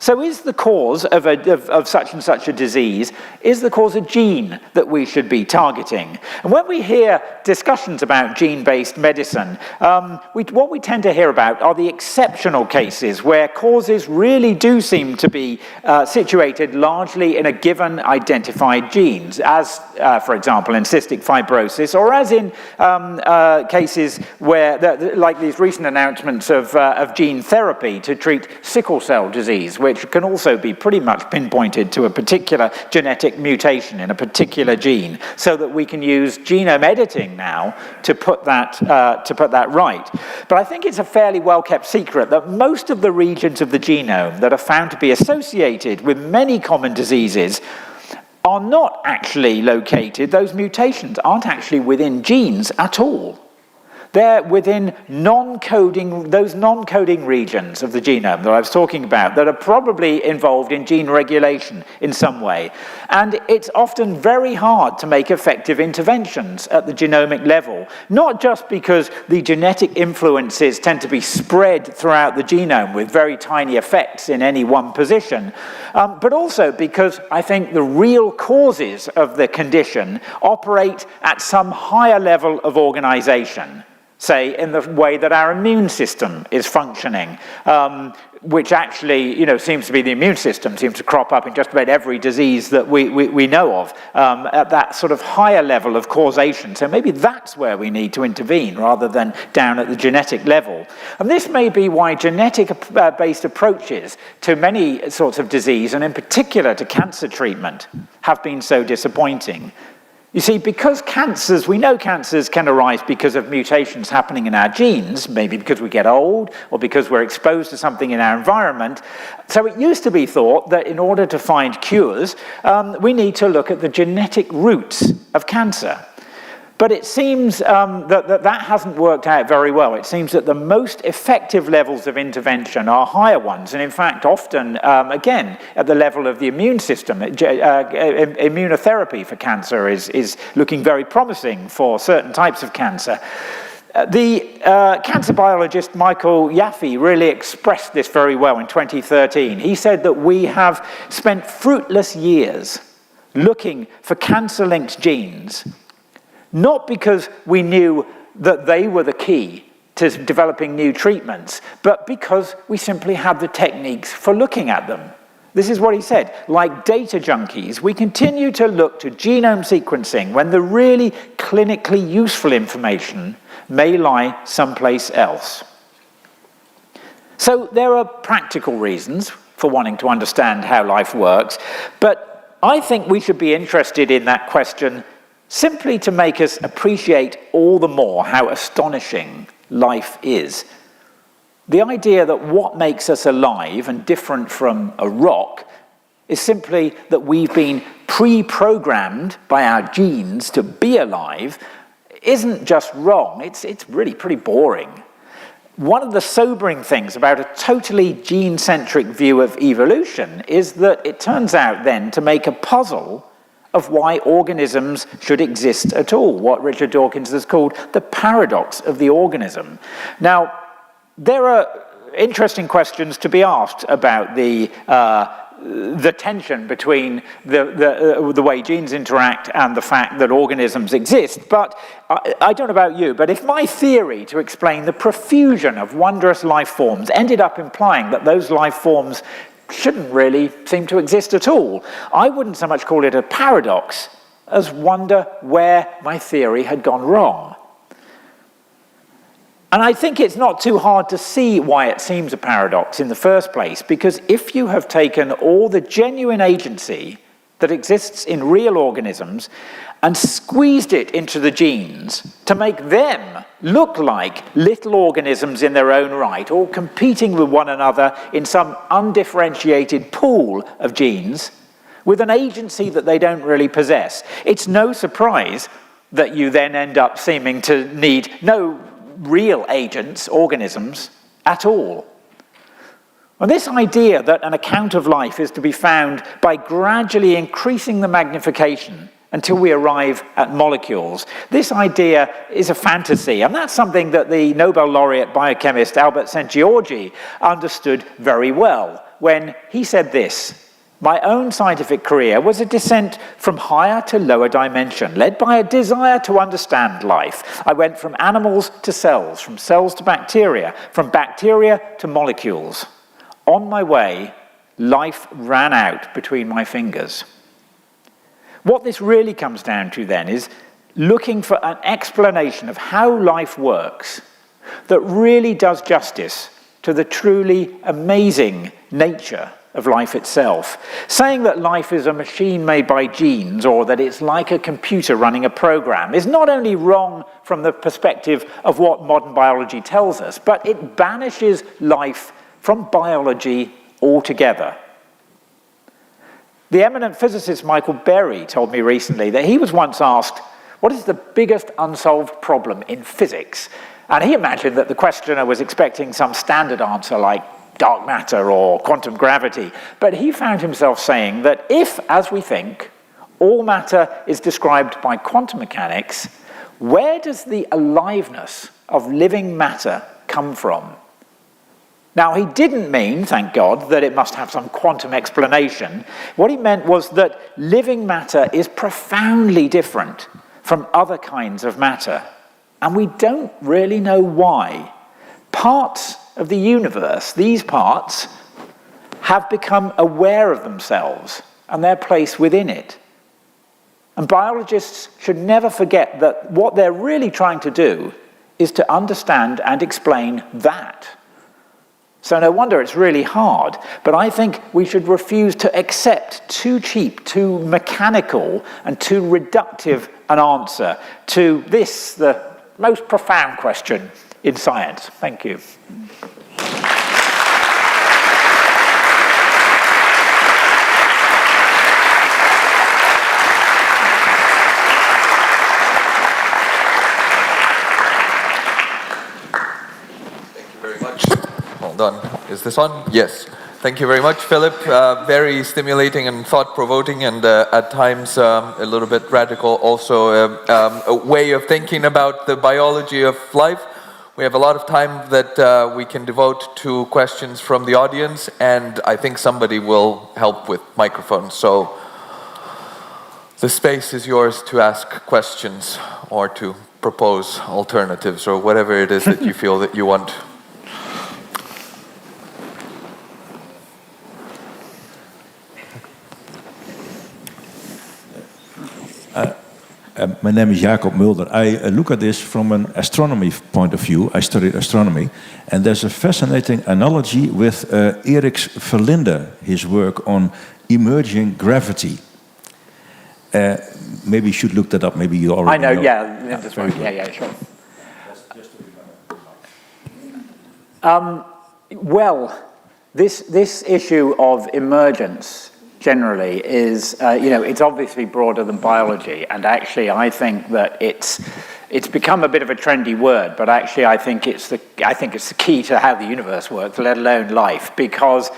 So is the cause of such and such a disease, is the cause a gene that we should be targeting? And when we hear discussions about gene-based medicine, what we tend to hear about are the exceptional cases where causes really do seem to be situated largely in a given identified genes, as, for example, in cystic fibrosis, or as in cases where, like these recent announcements of gene therapy to treat sickle cell disease, which can also be pretty much pinpointed to a particular genetic mutation in a particular gene, so that we can use genome editing now to put that right. But I think it's a fairly well-kept secret that most of the regions of the genome that are found to be associated with many common diseases are not actually located, those mutations aren't actually within genes at all. They're within those non-coding regions of the genome that I was talking about that are probably involved in gene regulation in some way. And it's often very hard to make effective interventions at the genomic level, not just because the genetic influences tend to be spread throughout the genome with very tiny effects in any one position, but also because I think the real causes of the condition operate at some higher level of organization. Say, in the way that our immune system is functioning, which actually, seems to be the immune system, seems to crop up in just about every disease that we know of, at that sort of higher level of causation. So maybe that's where we need to intervene, rather than down at the genetic level. And this may be why genetic-based approaches to many sorts of disease, and in particular to cancer treatment, have been so disappointing. You see, because we know cancers can arise because of mutations happening in our genes, maybe because we get old or because we're exposed to something in our environment. So it used to be thought that in order to find cures, we need to look at the genetic roots of cancer. But it seems that hasn't worked out very well. It seems that the most effective levels of intervention are higher ones, and in fact, often, again, at the level of the immune system. Immunotherapy for cancer is looking very promising for certain types of cancer. The cancer biologist Michael Yaffe really expressed this very well in 2013. He said that we have spent fruitless years looking for cancer-linked genes, not because we knew that they were the key to developing new treatments, but because we simply had the techniques for looking at them. This is what he said: like data junkies, we continue to look to genome sequencing when the really clinically useful information may lie someplace else. So there are practical reasons for wanting to understand how life works, but I think we should be interested in that question simply to make us appreciate all the more how astonishing life is. The idea that what makes us alive and different from a rock is simply that we've been pre-programmed by our genes to be alive isn't just wrong, it's really pretty boring. One of the sobering things about a totally gene-centric view of evolution is that it turns out then to make a puzzle of why organisms should exist at all, what Richard Dawkins has called the paradox of the organism. Now, there are interesting questions to be asked about the tension between the way genes interact and the fact that organisms exist. But I don't know about you, but if my theory to explain the profusion of wondrous life forms ended up implying that those life forms shouldn't really seem to exist at all, I wouldn't so much call it a paradox as wonder where my theory had gone wrong. And I think it's not too hard to see why it seems a paradox in the first place, because if you have taken all the genuine agency that exists in real organisms and squeezed it into the genes to make them look like little organisms in their own right, all competing with one another in some undifferentiated pool of genes with an agency that they don't really possess, it's no surprise that you then end up seeming to need no real agents, organisms, at all. And this idea that an account of life is to be found by gradually increasing the magnification until we arrive at molecules, this idea is a fantasy. And that's something that the Nobel laureate biochemist Albert Szent-Györgyi understood very well when he said this: "My own scientific career was a descent from higher to lower dimension, led by a desire to understand life. I went from animals to cells, from cells to bacteria, from bacteria to molecules. On my way, life ran out between my fingers." What this really comes down to then is looking for an explanation of how life works that really does justice to the truly amazing nature of life itself. Saying that life is a machine made by genes, or that it's like a computer running a program, is not only wrong from the perspective of what modern biology tells us, but it banishes life from biology altogether. The eminent physicist Michael Berry told me recently that he was once asked, what is the biggest unsolved problem in physics? And he imagined that the questioner was expecting some standard answer like dark matter or quantum gravity. But he found himself saying that if, as we think, all matter is described by quantum mechanics, where does the aliveness of living matter come from? Now, he didn't mean, thank God, that it must have some quantum explanation. What he meant was that living matter is profoundly different from other kinds of matter. And we don't really know why. Parts of the universe, these parts, have become aware of themselves and their place within it. And biologists should never forget that what they're really trying to do is to understand and explain that. So no wonder it's really hard, but I think we should refuse to accept too cheap, too mechanical, and too reductive an answer to this, the most profound question in science. Thank you. Done. Is this on? Yes. Thank you very much, Philip. Very stimulating and thought-provoking, and at times a little bit radical also a way of thinking about the biology of life. We have a lot of time that we can devote to questions from the audience, and I think somebody will help with microphones. So the space is yours to ask questions or to propose alternatives or whatever it is that you feel that you want. My name is Jacob Mulder. I look at this from an astronomy point of view. I studied astronomy. And there's a fascinating analogy with Erik Verlinde, his work on emerging gravity. Maybe you should look that up. Maybe you already know. Yeah, that's right. Yeah, sure. Well, this issue of emergence generally is, it's obviously broader than biology, and actually I think that it's become a bit of a trendy word, but actually I think it's the key to how the universe works, let alone life, because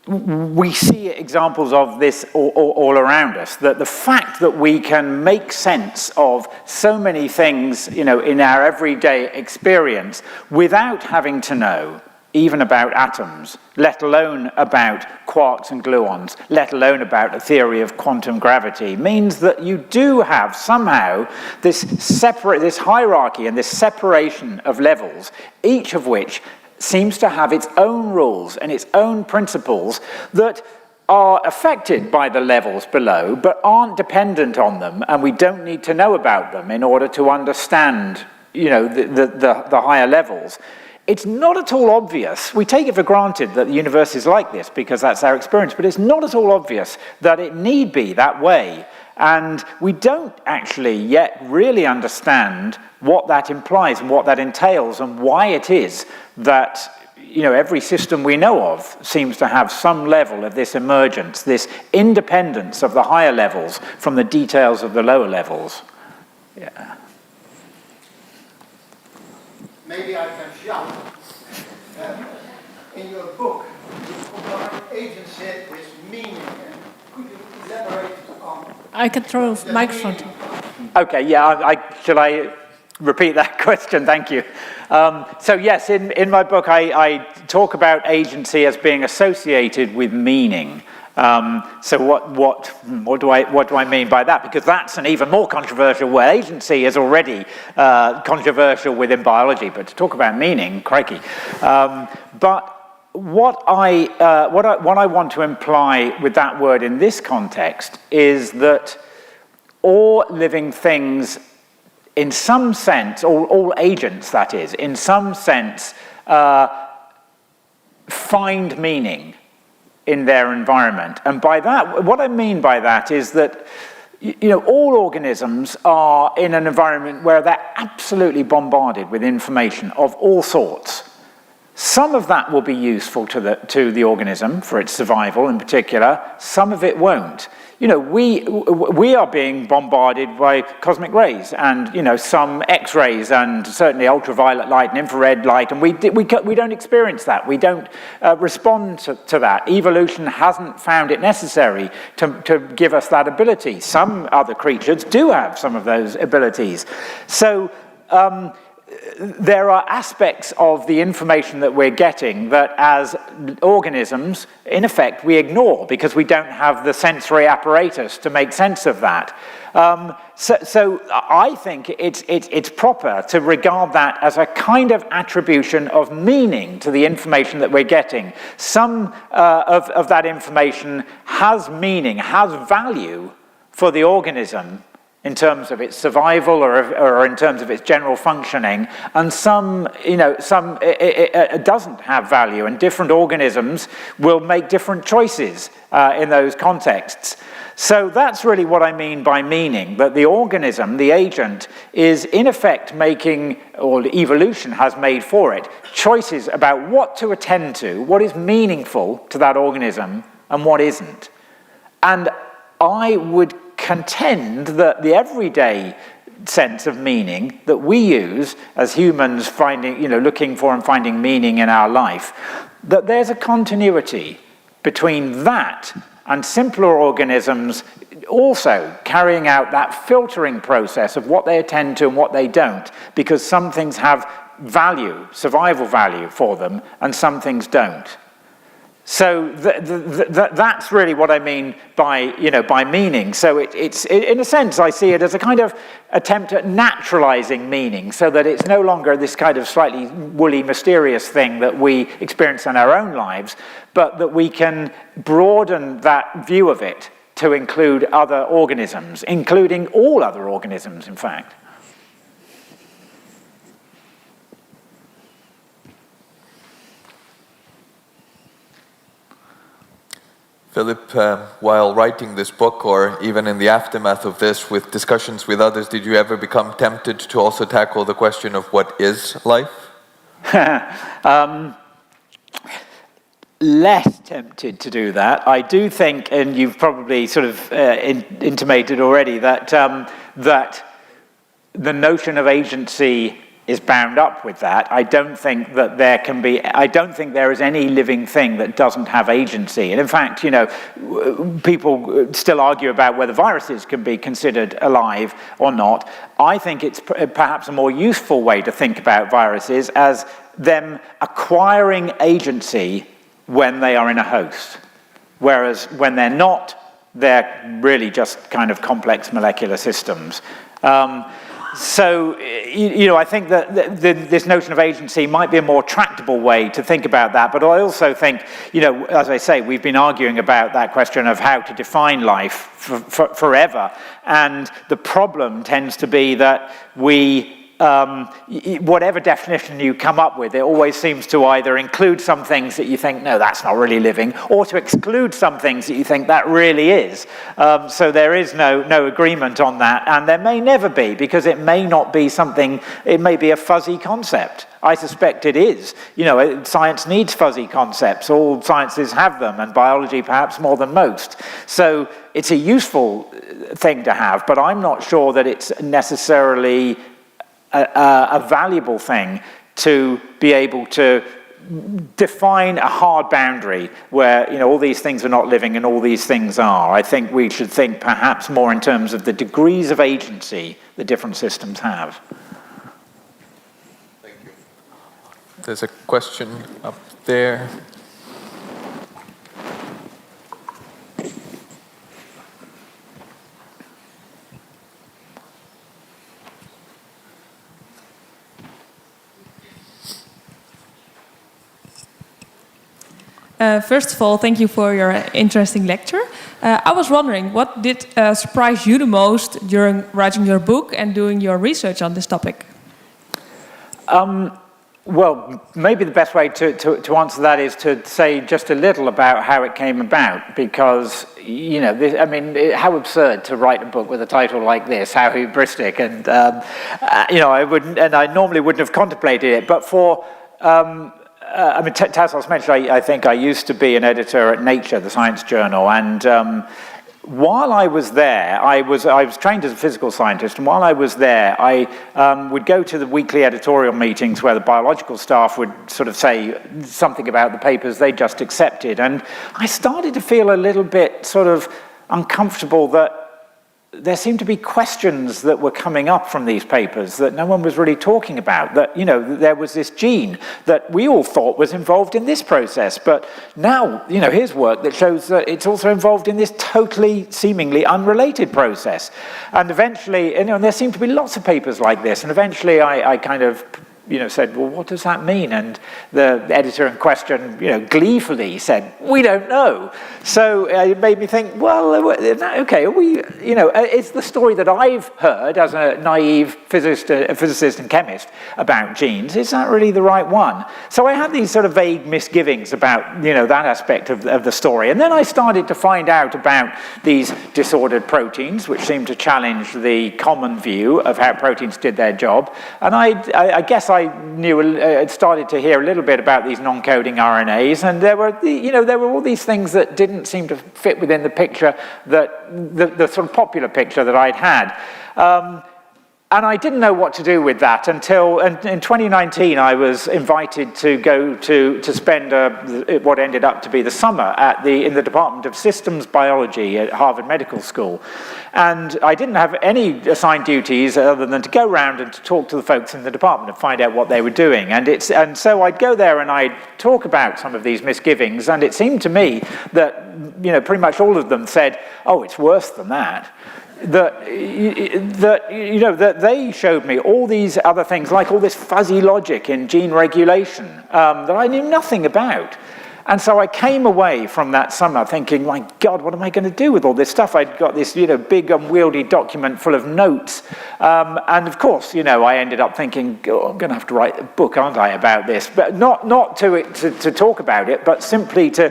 we see examples of this all around us, that the fact that we can make sense of so many things, in our everyday experience without having to know even about atoms, let alone about quarks and gluons, let alone about a theory of quantum gravity, means that you do have somehow this hierarchy and this separation of levels, each of which seems to have its own rules and its own principles that are affected by the levels below, but aren't dependent on them, and we don't need to know about them in order to understand, the higher levels. It's not at all obvious. We take it for granted that the universe is like this because that's our experience, but it's not at all obvious that it need be that way. And we don't actually yet really understand what that implies and what that entails and why it is that every system we know of seems to have some level of this emergence, this independence of the higher levels from the details of the lower levels. Yeah. Maybe I can jump. In your book, you combine agency with meaning. Could you elaborate on... I can throw a microphone. Okay, shall I repeat that question? Thank you. So yes, in my book, I talk about agency as being associated with meaning. So what do I mean by that? Because that's an even more controversial word. Agency is already controversial within biology, but to talk about meaning, crikey. But what I want to imply with that word in this context is that all living things, in some sense, all agents, that is, in some sense, find meaning in their environment. And by that, what I mean by that is that all organisms are in an environment where they're absolutely bombarded with information of all sorts. Some of that will be useful to the organism for its survival in particular, some of it won't. you know, we are being bombarded by cosmic rays and, you know, some X-rays and certainly ultraviolet light and infrared light, and we don't experience that. We don't respond to that. Evolution hasn't found it necessary to give us that ability. Some other creatures do have some of those abilities. So there are aspects of the information that we're getting that as organisms, in effect, we ignore because we don't have the sensory apparatus to make sense of that. So I think it's proper to regard that as a kind of attribution of meaning to the information that we're getting. Some of that information has meaning, has value for the organism, in terms of its survival or in terms of its general functioning, and some it doesn't have value, and different organisms will make different choices in those contexts. So that's really what I mean by meaning, that the organism, the agent, is in effect making, or evolution has made for it, choices about what to attend to, what is meaningful to that organism, and what isn't. And I would contend that the everyday sense of meaning that we use as humans, looking for and finding meaning in our life, that there's a continuity between that and simpler organisms also carrying out that filtering process of what they attend to and what they don't, because some things have value, survival value for them, and some things don't. So that's really what I mean by meaning. So it's in a sense, I see it as a kind of attempt at naturalizing meaning, so that it's no longer this kind of slightly woolly, mysterious thing that we experience in our own lives, but that we can broaden that view of it to include other organisms, including all other organisms, in fact. Philip, while writing this book, or even in the aftermath of this, with discussions with others, did you ever become tempted to also tackle the question of what is life? Less tempted to do that. I do think, and you've probably sort of intimated already, that that the notion of agency is bound up with that. I don't think that there is any living thing that doesn't have agency. And in fact, people still argue about whether viruses can be considered alive or not. I think it's perhaps a more useful way to think about viruses as them acquiring agency when they are in a host. Whereas when they're not, they're really just kind of complex molecular systems. So, I think that this notion of agency might be a more tractable way to think about that. But I also think, as I say, we've been arguing about that question of how to define life forever. And the problem tends to be that whatever definition you come up with, it always seems to either include some things that you think, no, that's not really living, or to exclude some things that you think that really is. So there is no agreement on that, and there may never be, because it may not be something, it may be a fuzzy concept. I suspect it is. Science needs fuzzy concepts. All sciences have them, and biology perhaps more than most. So it's a useful thing to have, but I'm not sure that it's necessarily a valuable thing to be able to define a hard boundary where all these things are not living and all these things are. I think we should think perhaps more in terms of the degrees of agency that different systems have. Thank you. There's a question up there. First of all, thank you for your interesting lecture. I was wondering, what did surprise you the most during writing your book and doing your research on this topic? Well, maybe the best way to answer that is to say just a little about how it came about, because, how absurd to write a book with a title like this, how hubristic, and, I normally wouldn't have contemplated it, but for... Tassos mentioned, I think I used to be an editor at Nature, the science journal, and while I was there, I was trained as a physical scientist, and while I was there, I would go to the weekly editorial meetings where the biological staff would sort of say something about the papers they just accepted, and I started to feel a little bit sort of uncomfortable that there seemed to be questions that were coming up from these papers that no one was really talking about, that, you know, there was this gene that we all thought was involved in this process, but now, you know, here's work that shows that it's also involved in this totally, seemingly unrelated process. And eventually, you know, and there seemed to be lots of papers like this, and eventually I kind of, you know, said, well, what does that mean? And the editor in question, you know, gleefully said, we don't know. So it made me think, well, okay, are we, you know, it's the story that I've heard as a naive physicist and chemist about genes. Is that really the right one? So I had these sort of vague misgivings about, you know, that aspect of the story. And then I started to find out about these disordered proteins, which seemed to challenge the common view of how proteins did their job. And I guess I knew, started to hear a little bit about these non-coding RNAs, and there were all these things that didn't seem to fit within the picture that the sort of popular picture that I'd had. And I didn't know what to do with that until in 2019 I was invited to go to spend what ended up to be the summer in the Department of Systems Biology at Harvard Medical School. And I didn't have any assigned duties other than to go around and to talk to the folks in the department and find out what they were doing. And so I'd go there and I'd talk about some of these misgivings, and it seemed to me that, you know, pretty much all of them said, oh, it's worse than that. That they showed me all these other things, like all this fuzzy logic in gene regulation that I knew nothing about. And so I came away from that summer thinking, my God, what am I going to do with all this stuff? I'd got this, you know, big unwieldy document full of notes. And of course, you know, I ended up thinking, oh, I'm going to have to write a book, aren't I, about this? But not to talk about it, but simply to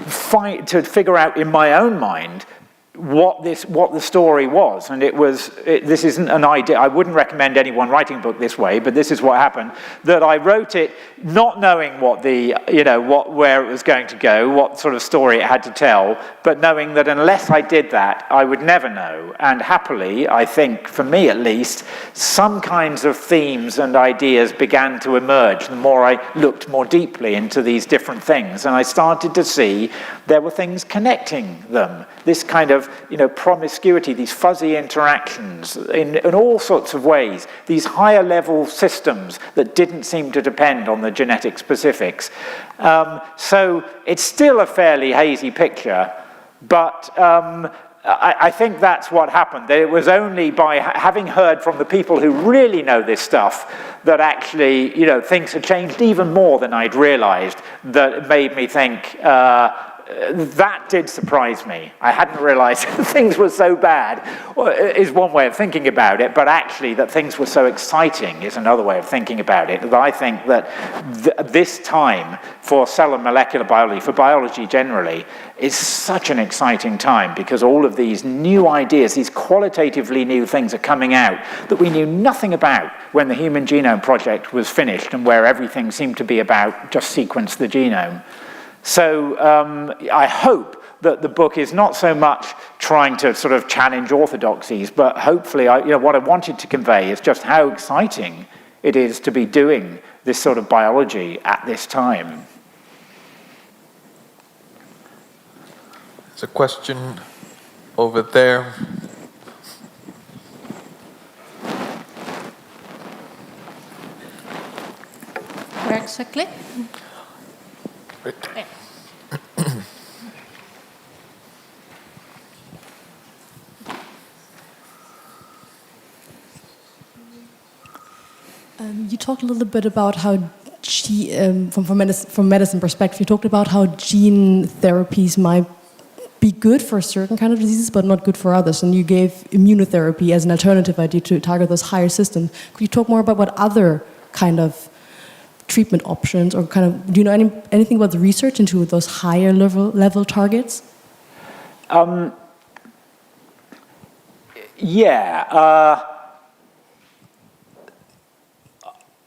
figure out in my own mind what the story was. And this isn't an idea, I wouldn't recommend anyone writing a book this way, but this is what happened, that I wrote it not knowing where it was going to go, what sort of story it had to tell, but knowing that unless I did that, I would never know. And happily, I think, for me at least, some kinds of themes and ideas began to emerge the more I looked more deeply into these different things, and I started to see there were things connecting them. This kind of, you know, promiscuity, these fuzzy interactions in all sorts of ways, these higher level systems that didn't seem to depend on the genetic specifics. So it's still a fairly hazy picture, but I think that's what happened. It was only by having heard from the people who really know this stuff that actually, you know, things had changed even more than I'd realized, that it made me think, that did surprise me. I hadn't realized things were so bad, is one way of thinking about it, but actually that things were so exciting is another way of thinking about it. That I think that this time for cell and molecular biology, for biology generally, is such an exciting time, because all of these new ideas, these qualitatively new things are coming out that we knew nothing about when the Human Genome Project was finished, and where everything seemed to be about just sequence the genome. So I hope that the book is not so much trying to sort of challenge orthodoxies, but hopefully, what I wanted to convey is just how exciting it is to be doing this sort of biology at this time. There's a question over there. Where exactly? Right. Yeah. You talked a little bit about how, from medicine perspective, you talked about how gene therapies might be good for certain kind of diseases, but not good for others. And you gave immunotherapy as an alternative idea to target those higher systems. Could you talk more about what other kind of treatment options, or kind of, do you know anything about the research into those higher level targets?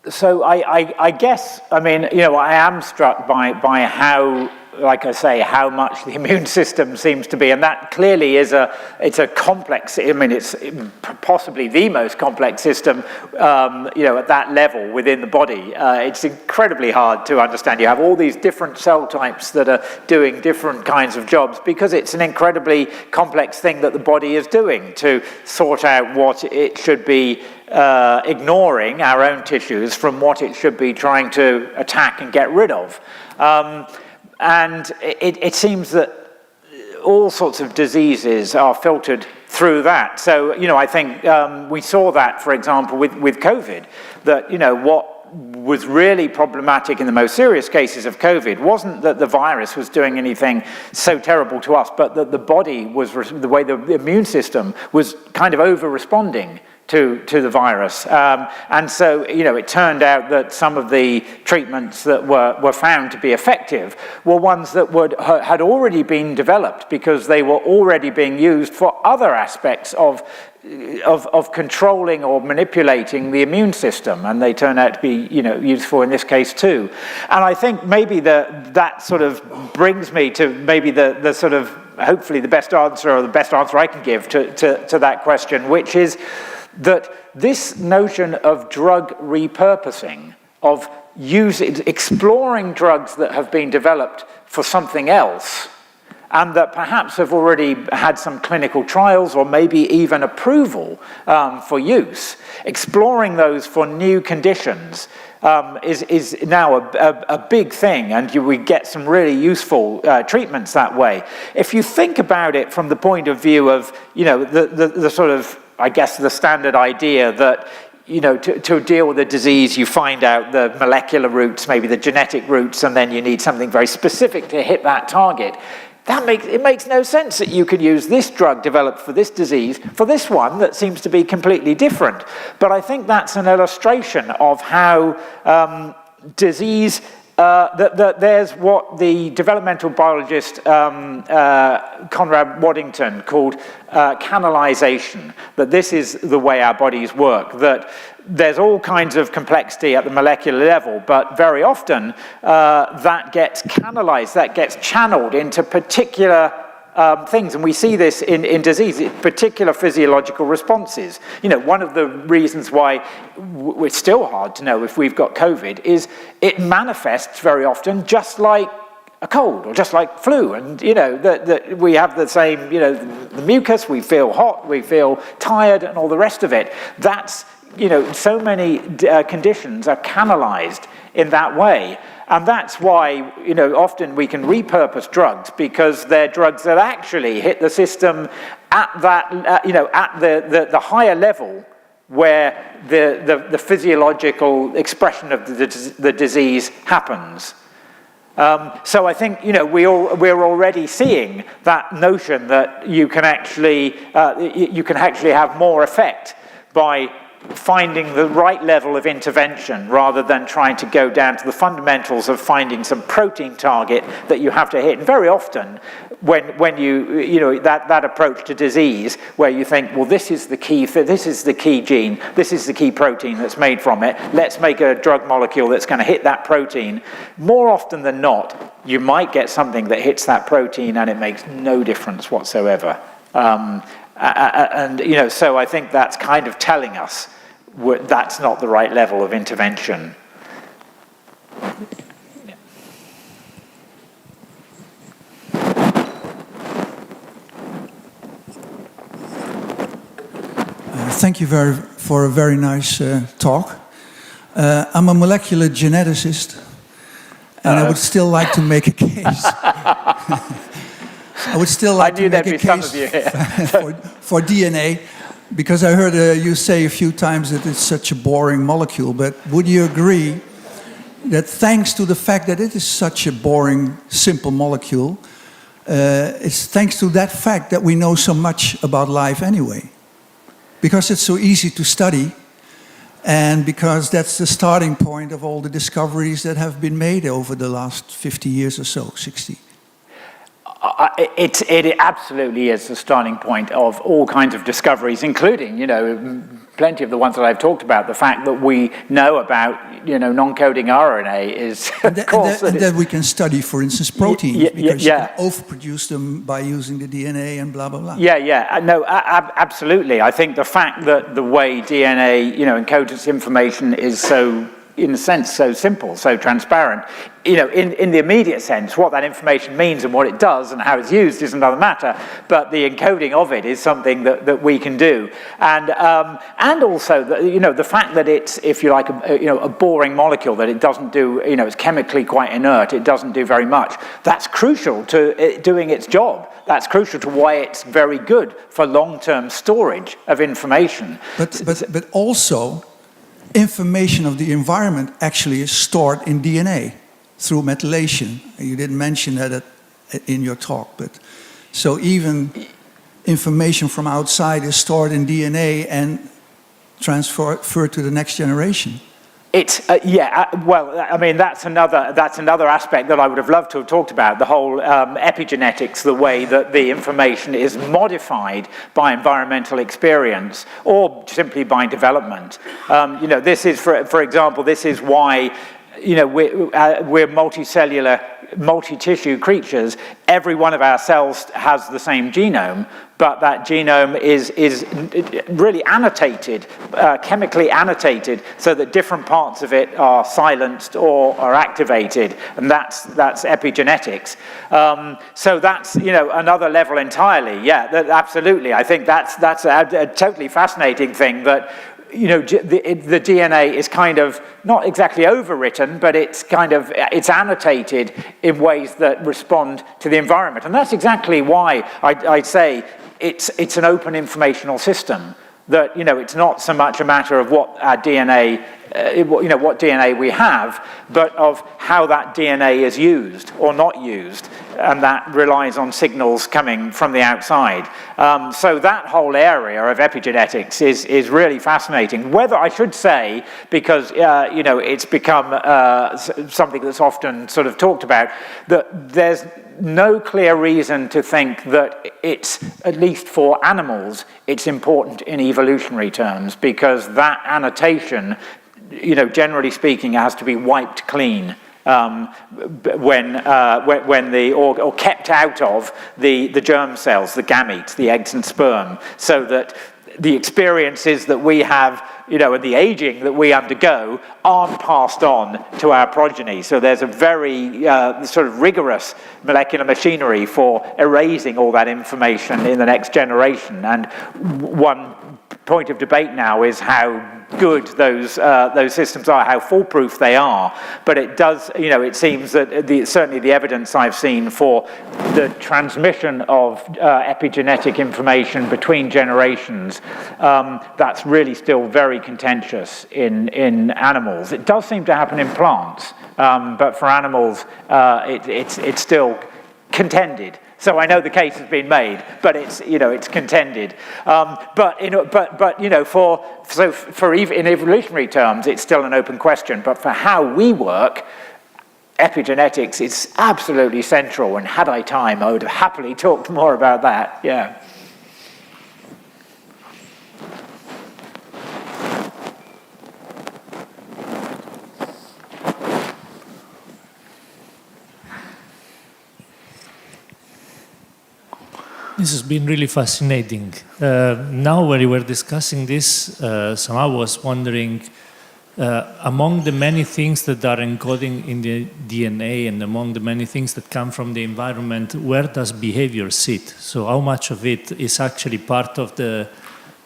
So I guess, I mean, I am struck by how like I say, how much the immune system seems to be, and that clearly is it's a complex. I mean, it's possibly the most complex system, at that level within the body. It's incredibly hard to understand. You have all these different cell types that are doing different kinds of jobs because it's an incredibly complex thing that the body is doing to sort out what it should be ignoring, our own tissues, from what it should be trying to attack and get rid of. And it seems that all sorts of diseases are filtered through that. So, I think we saw that, for example, with COVID, that, what was really problematic in the most serious cases of COVID wasn't that the virus was doing anything so terrible to us, but that the body was, the way the immune system was kind of over-responding to the virus. And so, it turned out that some of the treatments that were found to be effective were ones that had already been developed because they were already being used for other aspects of controlling or manipulating the immune system, and they turn out to be, useful in this case too. And I think maybe that sort of brings me to maybe the sort of, hopefully the best answer, or the best answer I can give to that question, which is that this notion of drug repurposing, of exploring drugs that have been developed for something else, and that perhaps have already had some clinical trials or maybe even approval for use, exploring those for new conditions is now a big thing, and we get some really useful treatments that way. If you think about it from the point of view of, the sort of, I guess, the standard idea that, to deal with a disease, you find out the molecular roots, maybe the genetic roots, and then you need something very specific to hit that target. It makes no sense that you could use this drug developed for this disease for this one that seems to be completely different. But I think that's an illustration of how disease, that there's what the developmental biologist Conrad Waddington called canalization, that this is the way our bodies work, that there's all kinds of complexity at the molecular level, but very often that gets canalized, that gets channeled into particular things, and we see this in disease, particular physiological responses. One of the reasons why it's still hard to know if we've got COVID is it manifests very often just like a cold or just like flu, and that we have the same, the mucus, we feel hot, we feel tired, and all the rest of it. That's, so many conditions are canalized in that way. And that's why, often we can repurpose drugs, because they're drugs that actually hit the system at that, at the higher level where the physiological expression of the disease happens. So I think, we're already seeing that notion that you can actually have more effect by finding the right level of intervention rather than trying to go down to the fundamentals of finding some protein target that you have to hit. And very often when you that approach to disease where you think, well, this is the key gene, this is the key protein that's made from it, let's make a drug molecule that's going to hit that protein. More often than not, you might get something that hits that protein and it makes no difference whatsoever. And so I think that's kind of telling us that's not the right level of intervention. Thank you for a very nice talk. I'm a molecular geneticist, and I would still like to make a case. I would still like to make a case for DNA, because I heard you say a few times that it's such a boring molecule, but would you agree that thanks to the fact that it is such a boring, simple molecule, it's thanks to that fact that we know so much about life anyway? Because it's so easy to study, and because that's the starting point of all the discoveries that have been made over the last 50 years or so, 60. It absolutely is the starting point of all kinds of discoveries, including, plenty of the ones that I've talked about. The fact that we know about, non-coding RNA is, and that we can study, for instance, proteins, because you can overproduce them by using the DNA and blah, blah, blah. No, absolutely. I think the fact that the way DNA, encodes its information is so, in a sense, so simple, so transparent. In the immediate sense, what that information means and what it does and how it's used is another matter, but the encoding of it is something that we can do. And also, the fact that it's, if you like, a boring molecule, that it doesn't do, it's chemically quite inert, it doesn't do very much, that's crucial to it doing its job. That's crucial to why it's very good for long-term storage of information. But also, information of the environment actually is stored in DNA through methylation. You didn't mention that in your talk, but so even information from outside is stored in DNA and transferred to the next generation. Well, I mean, that's another aspect that I would have loved to have talked about, the whole epigenetics, the way that the information is modified by environmental experience or simply by development. This is, for example, this is why we're multicellular, multi-tissue creatures. Every one of our cells has the same genome, but that genome is really annotated, chemically annotated, so that different parts of it are silenced or are activated, and that's epigenetics. So that's another level entirely. Yeah, absolutely. I think that's a totally fascinating thing that. The DNA is kind of not exactly overwritten, but it's annotated in ways that respond to the environment, and that's exactly why I say it's an open informational system. That it's not so much a matter of what our DNA, what DNA we have, but of how that DNA is used or not used, and that relies on signals coming from the outside. So that whole area of epigenetics is really fascinating. Whether I should say, because it's become something that's often sort of talked about, that there's no clear reason to think that it's, at least for animals, it's important in evolutionary terms, because that annotation, generally speaking, has to be wiped clean when or kept out of the germ cells, the gametes, the eggs and sperm, so that the experiences that we have, and the aging that we undergo aren't passed on to our progeny. So there's a very sort of rigorous molecular machinery for erasing all that information in the next generation. And one point of debate now is how good those systems are, how foolproof they are. But it does, it seems that certainly the evidence I've seen for the transmission of epigenetic information between generations, that's really still very contentious in animals. It does seem to happen in plants, but for animals, it's still contended. So I know the case has been made, but it's contended. But in evolutionary terms, it's still an open question. But for how we work, epigenetics is absolutely central. And had I time, I would have happily talked more about that. Yeah. This has been really fascinating. Now when we were discussing this, somehow I was wondering, among the many things that are encoding in the DNA and among the many things that come from the environment, where does behavior sit? So how much of it is actually part of the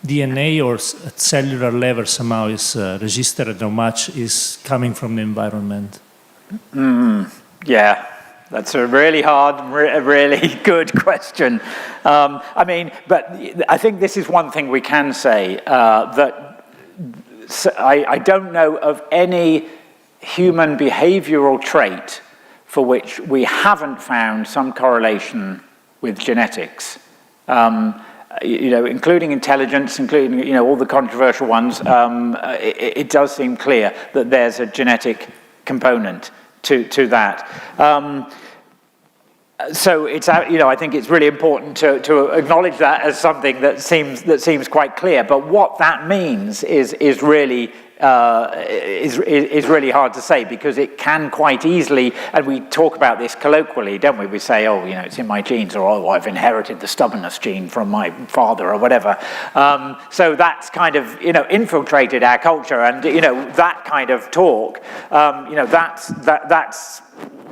DNA or at cellular level somehow is registered, and how much is coming from the environment? Yeah. That's a really hard, really good question. But I think this is one thing we can say, that I don't know of any human behavioral trait for which we haven't found some correlation with genetics. Including intelligence, including all the controversial ones. It does seem clear that there's a genetic component to that. So it's, I think it's really important to acknowledge that as something that seems quite clear. But what that means is really hard to say, because it can quite easily, and we talk about this colloquially, don't we? We say, oh, it's in my genes, or oh, I've inherited the stubbornness gene from my father, or whatever. So that's kind of infiltrated our culture, and that kind of talk,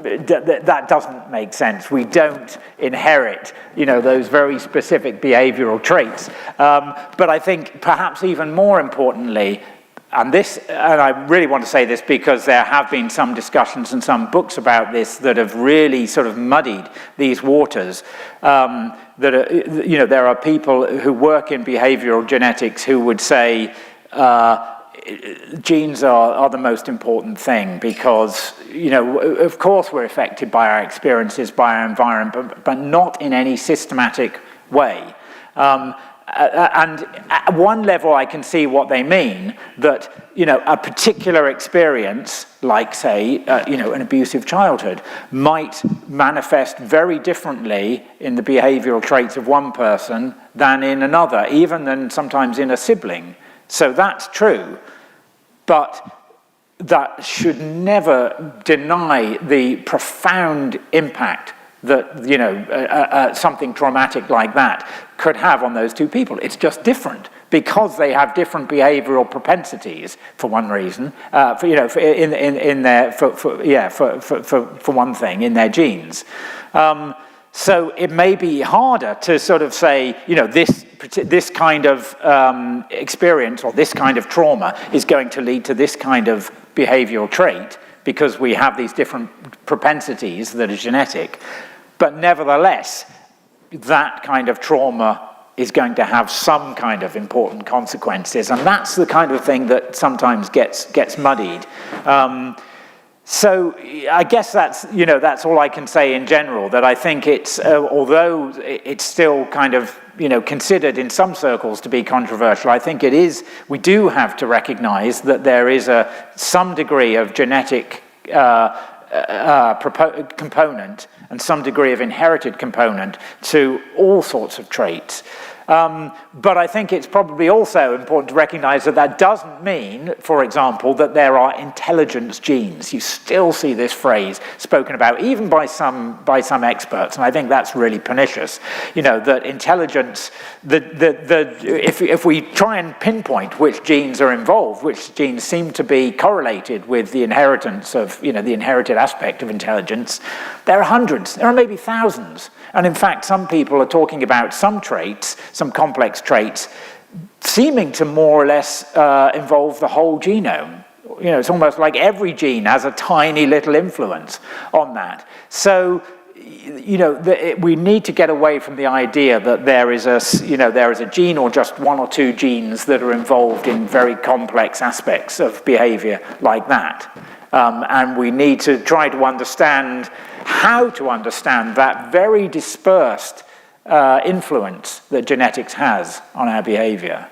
that doesn't make sense. We don't inherit, those very specific behavioral traits. But I think perhaps even more importantly, and I really want to say this because there have been some discussions and some books about this that have really sort of muddied these waters. There are people who work in behavioral genetics who would say genes are the most important thing because, of course we're affected by our experiences, by our environment, but not in any systematic way. And at one level I can see what they mean, that, a particular experience, like say, an abusive childhood, might manifest very differently in the behavioral traits of one person than in another, even than sometimes in a sibling. So that's true, but that should never deny the profound impact that, something traumatic like that could have on those two people. It's just different because they have different behavioral propensities, for one reason, for one thing, in their genes. So it may be harder to sort of say, this kind of experience or this kind of trauma is going to lead to this kind of behavioral trait, because we have these different propensities that are genetic. But nevertheless, that kind of trauma is going to have some kind of important consequences. And that's the kind of thing that sometimes gets muddied. So I guess that's all I can say in general, that I think it's, although it's still kind of, considered in some circles to be controversial, I think we do have to recognize that there is some degree of genetic component and some degree of inherited component to all sorts of traits. But I think it's probably also important to recognize that doesn't mean, for example, that there are intelligence genes. You still see this phrase spoken about, even by some experts, and I think that's really pernicious. That intelligence, if we try and pinpoint which genes are involved, which genes seem to be correlated with the inheritance of, the inherited aspect of intelligence, there are hundreds, there are maybe thousands. And in fact, some people are talking about some traits, some complex traits, seeming to more or less involve the whole genome. It's almost like every gene has a tiny little influence on that. So, we need to get away from the idea that there is a gene or just one or two genes that are involved in very complex aspects of behavior like that. And we need to try to understand how to understand that very dispersed influence that genetics has on our behavior.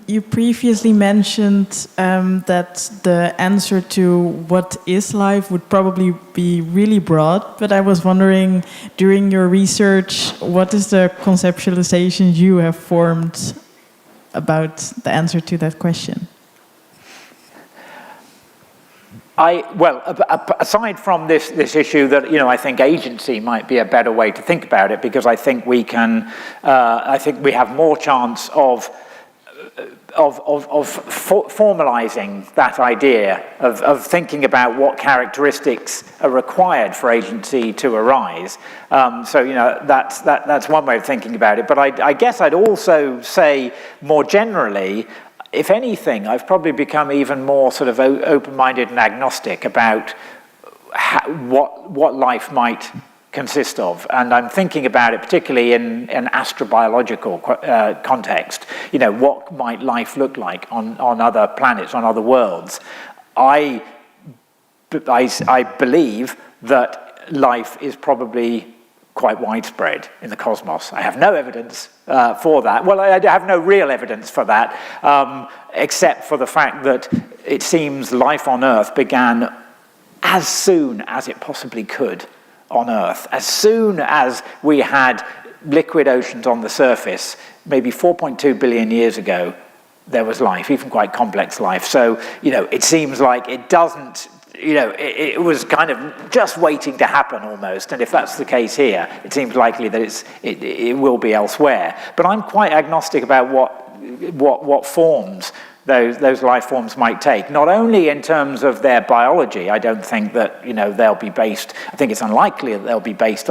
You previously mentioned that the answer to what is life would probably be really broad, but I was wondering, during your research, what is the conceptualization you have formed about the answer to that question? Aside from this issue that, I think agency might be a better way to think about it, because I think we have more chance of formalizing that idea of thinking about what characteristics are required for agency to arise. That's one way of thinking about it. But I guess I'd also say more generally, if anything, I've probably become even more sort of open-minded and agnostic about what life might consist of, and I'm thinking about it particularly in an astrobiological context. What might life look like on other planets, on other worlds? I believe that life is probably quite widespread in the cosmos. I have no evidence for that. Well, I have no real evidence for that, except for the fact that it seems life on Earth began as soon as it possibly could on Earth. As soon as we had liquid oceans on the surface, maybe 4.2 billion years ago, there was life, even quite complex life. So, it seems like it doesn't, it was kind of just waiting to happen almost. And if that's the case here, it seems likely that it will be elsewhere. But I'm quite agnostic about what forms those life forms might take. Not only in terms of their biology, I don't think that they'll be based. I think it's unlikely that they'll be based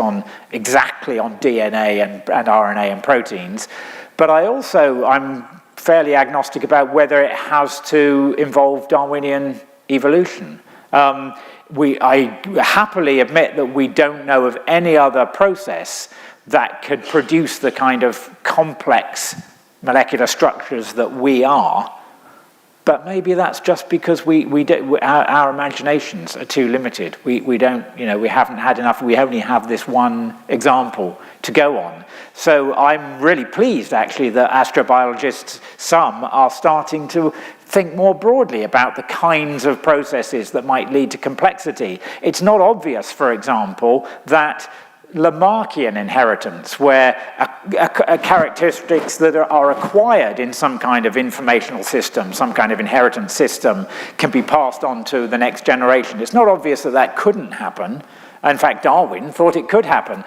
exactly on DNA and RNA and proteins. But I'm fairly agnostic about whether it has to involve Darwinian evolution. I happily admit that we don't know of any other process that could produce the kind of complex molecular structures that we are. But maybe that's just because our imaginations are too limited. We haven't had enough. We only have this one example to go on. So I'm really pleased, actually, that astrobiologists, some, are starting to think more broadly about the kinds of processes that might lead to complexity. It's not obvious, for example, that Lamarckian inheritance, where characteristics that are acquired in some kind of informational system, some kind of inheritance system, can be passed on to the next generation. It's not obvious that couldn't happen. In fact, Darwin thought it could happen.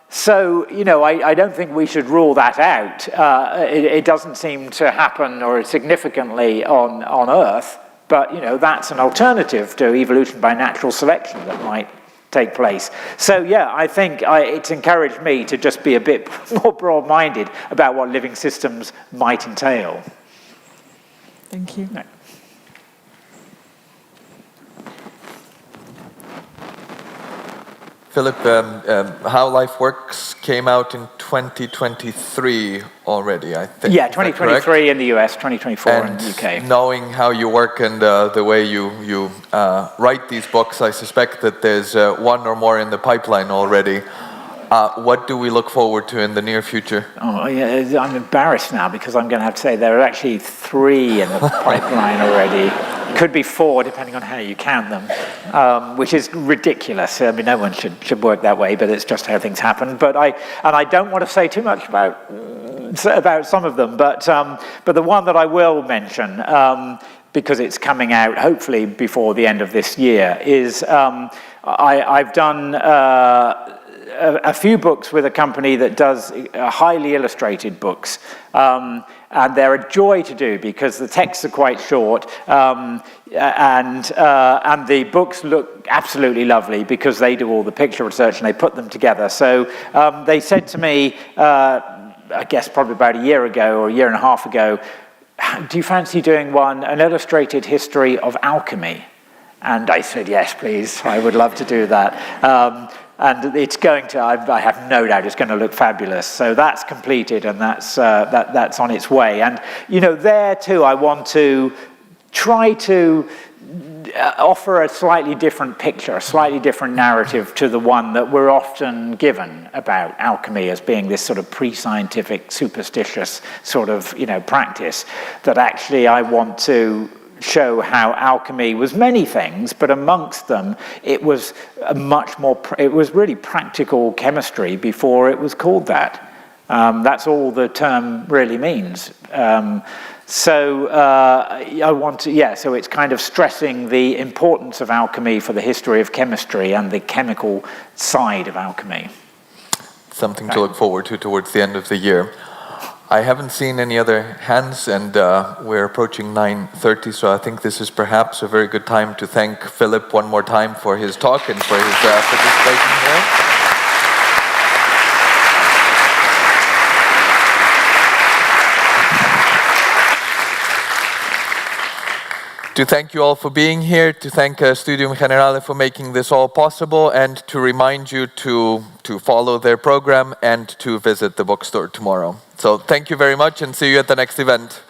So, I don't think we should rule that out. It doesn't seem to happen or significantly on Earth, but, that's an alternative to evolution by natural selection that might take place. So, yeah, I think it's encouraged me to just be a bit more broad-minded about what living systems might entail. Thank you. No. Philip, How Life Works came out in 2023 already, I think. Yeah, 2023 in the US, 2024 in the UK. Knowing how you work and the way you write these books, I suspect that there's one or more in the pipeline already. What do we look forward to in the near future? Oh, yeah, I'm embarrassed now because I'm going to have to say there are actually 3 in the pipeline already. Could be 4, depending on how you count them, which is ridiculous. I mean, no one should work that way, but it's just how things happen. But I don't want to say too much about some of them. But the one that I will mention, because it's coming out hopefully before the end of this year, is I've done a few books with a company that does highly illustrated books. And they're a joy to do because the texts are quite short, and the books look absolutely lovely because they do all the picture research and they put them together. So they said to me, I guess probably about a year ago or a year and a half ago, do you fancy doing an illustrated history of alchemy? And I said, yes, please, I would love to do that. And it's going to, I have no doubt, it's going to look fabulous. So that's completed and that's on its way. And, there too, I want to try to offer a slightly different picture, a slightly different narrative to the one that we're often given about alchemy as being this sort of pre-scientific, superstitious sort of, practice. That actually I want to show how alchemy was many things, but amongst them it was it was really practical chemistry before it was called that. That's all the term really means. So I want to, so it's kind of stressing the importance of alchemy for the history of chemistry and the chemical side of alchemy. Something to look forward to towards the end of the year. I haven't seen any other hands, and we're approaching 9:30, so I think this is perhaps a very good time to thank Philip one more time for his talk and for his participation here. To thank you all for being here, to thank Studium Generale for making this all possible, and to remind you to follow their program and to visit the bookstore tomorrow. So thank you very much and see you at the next event.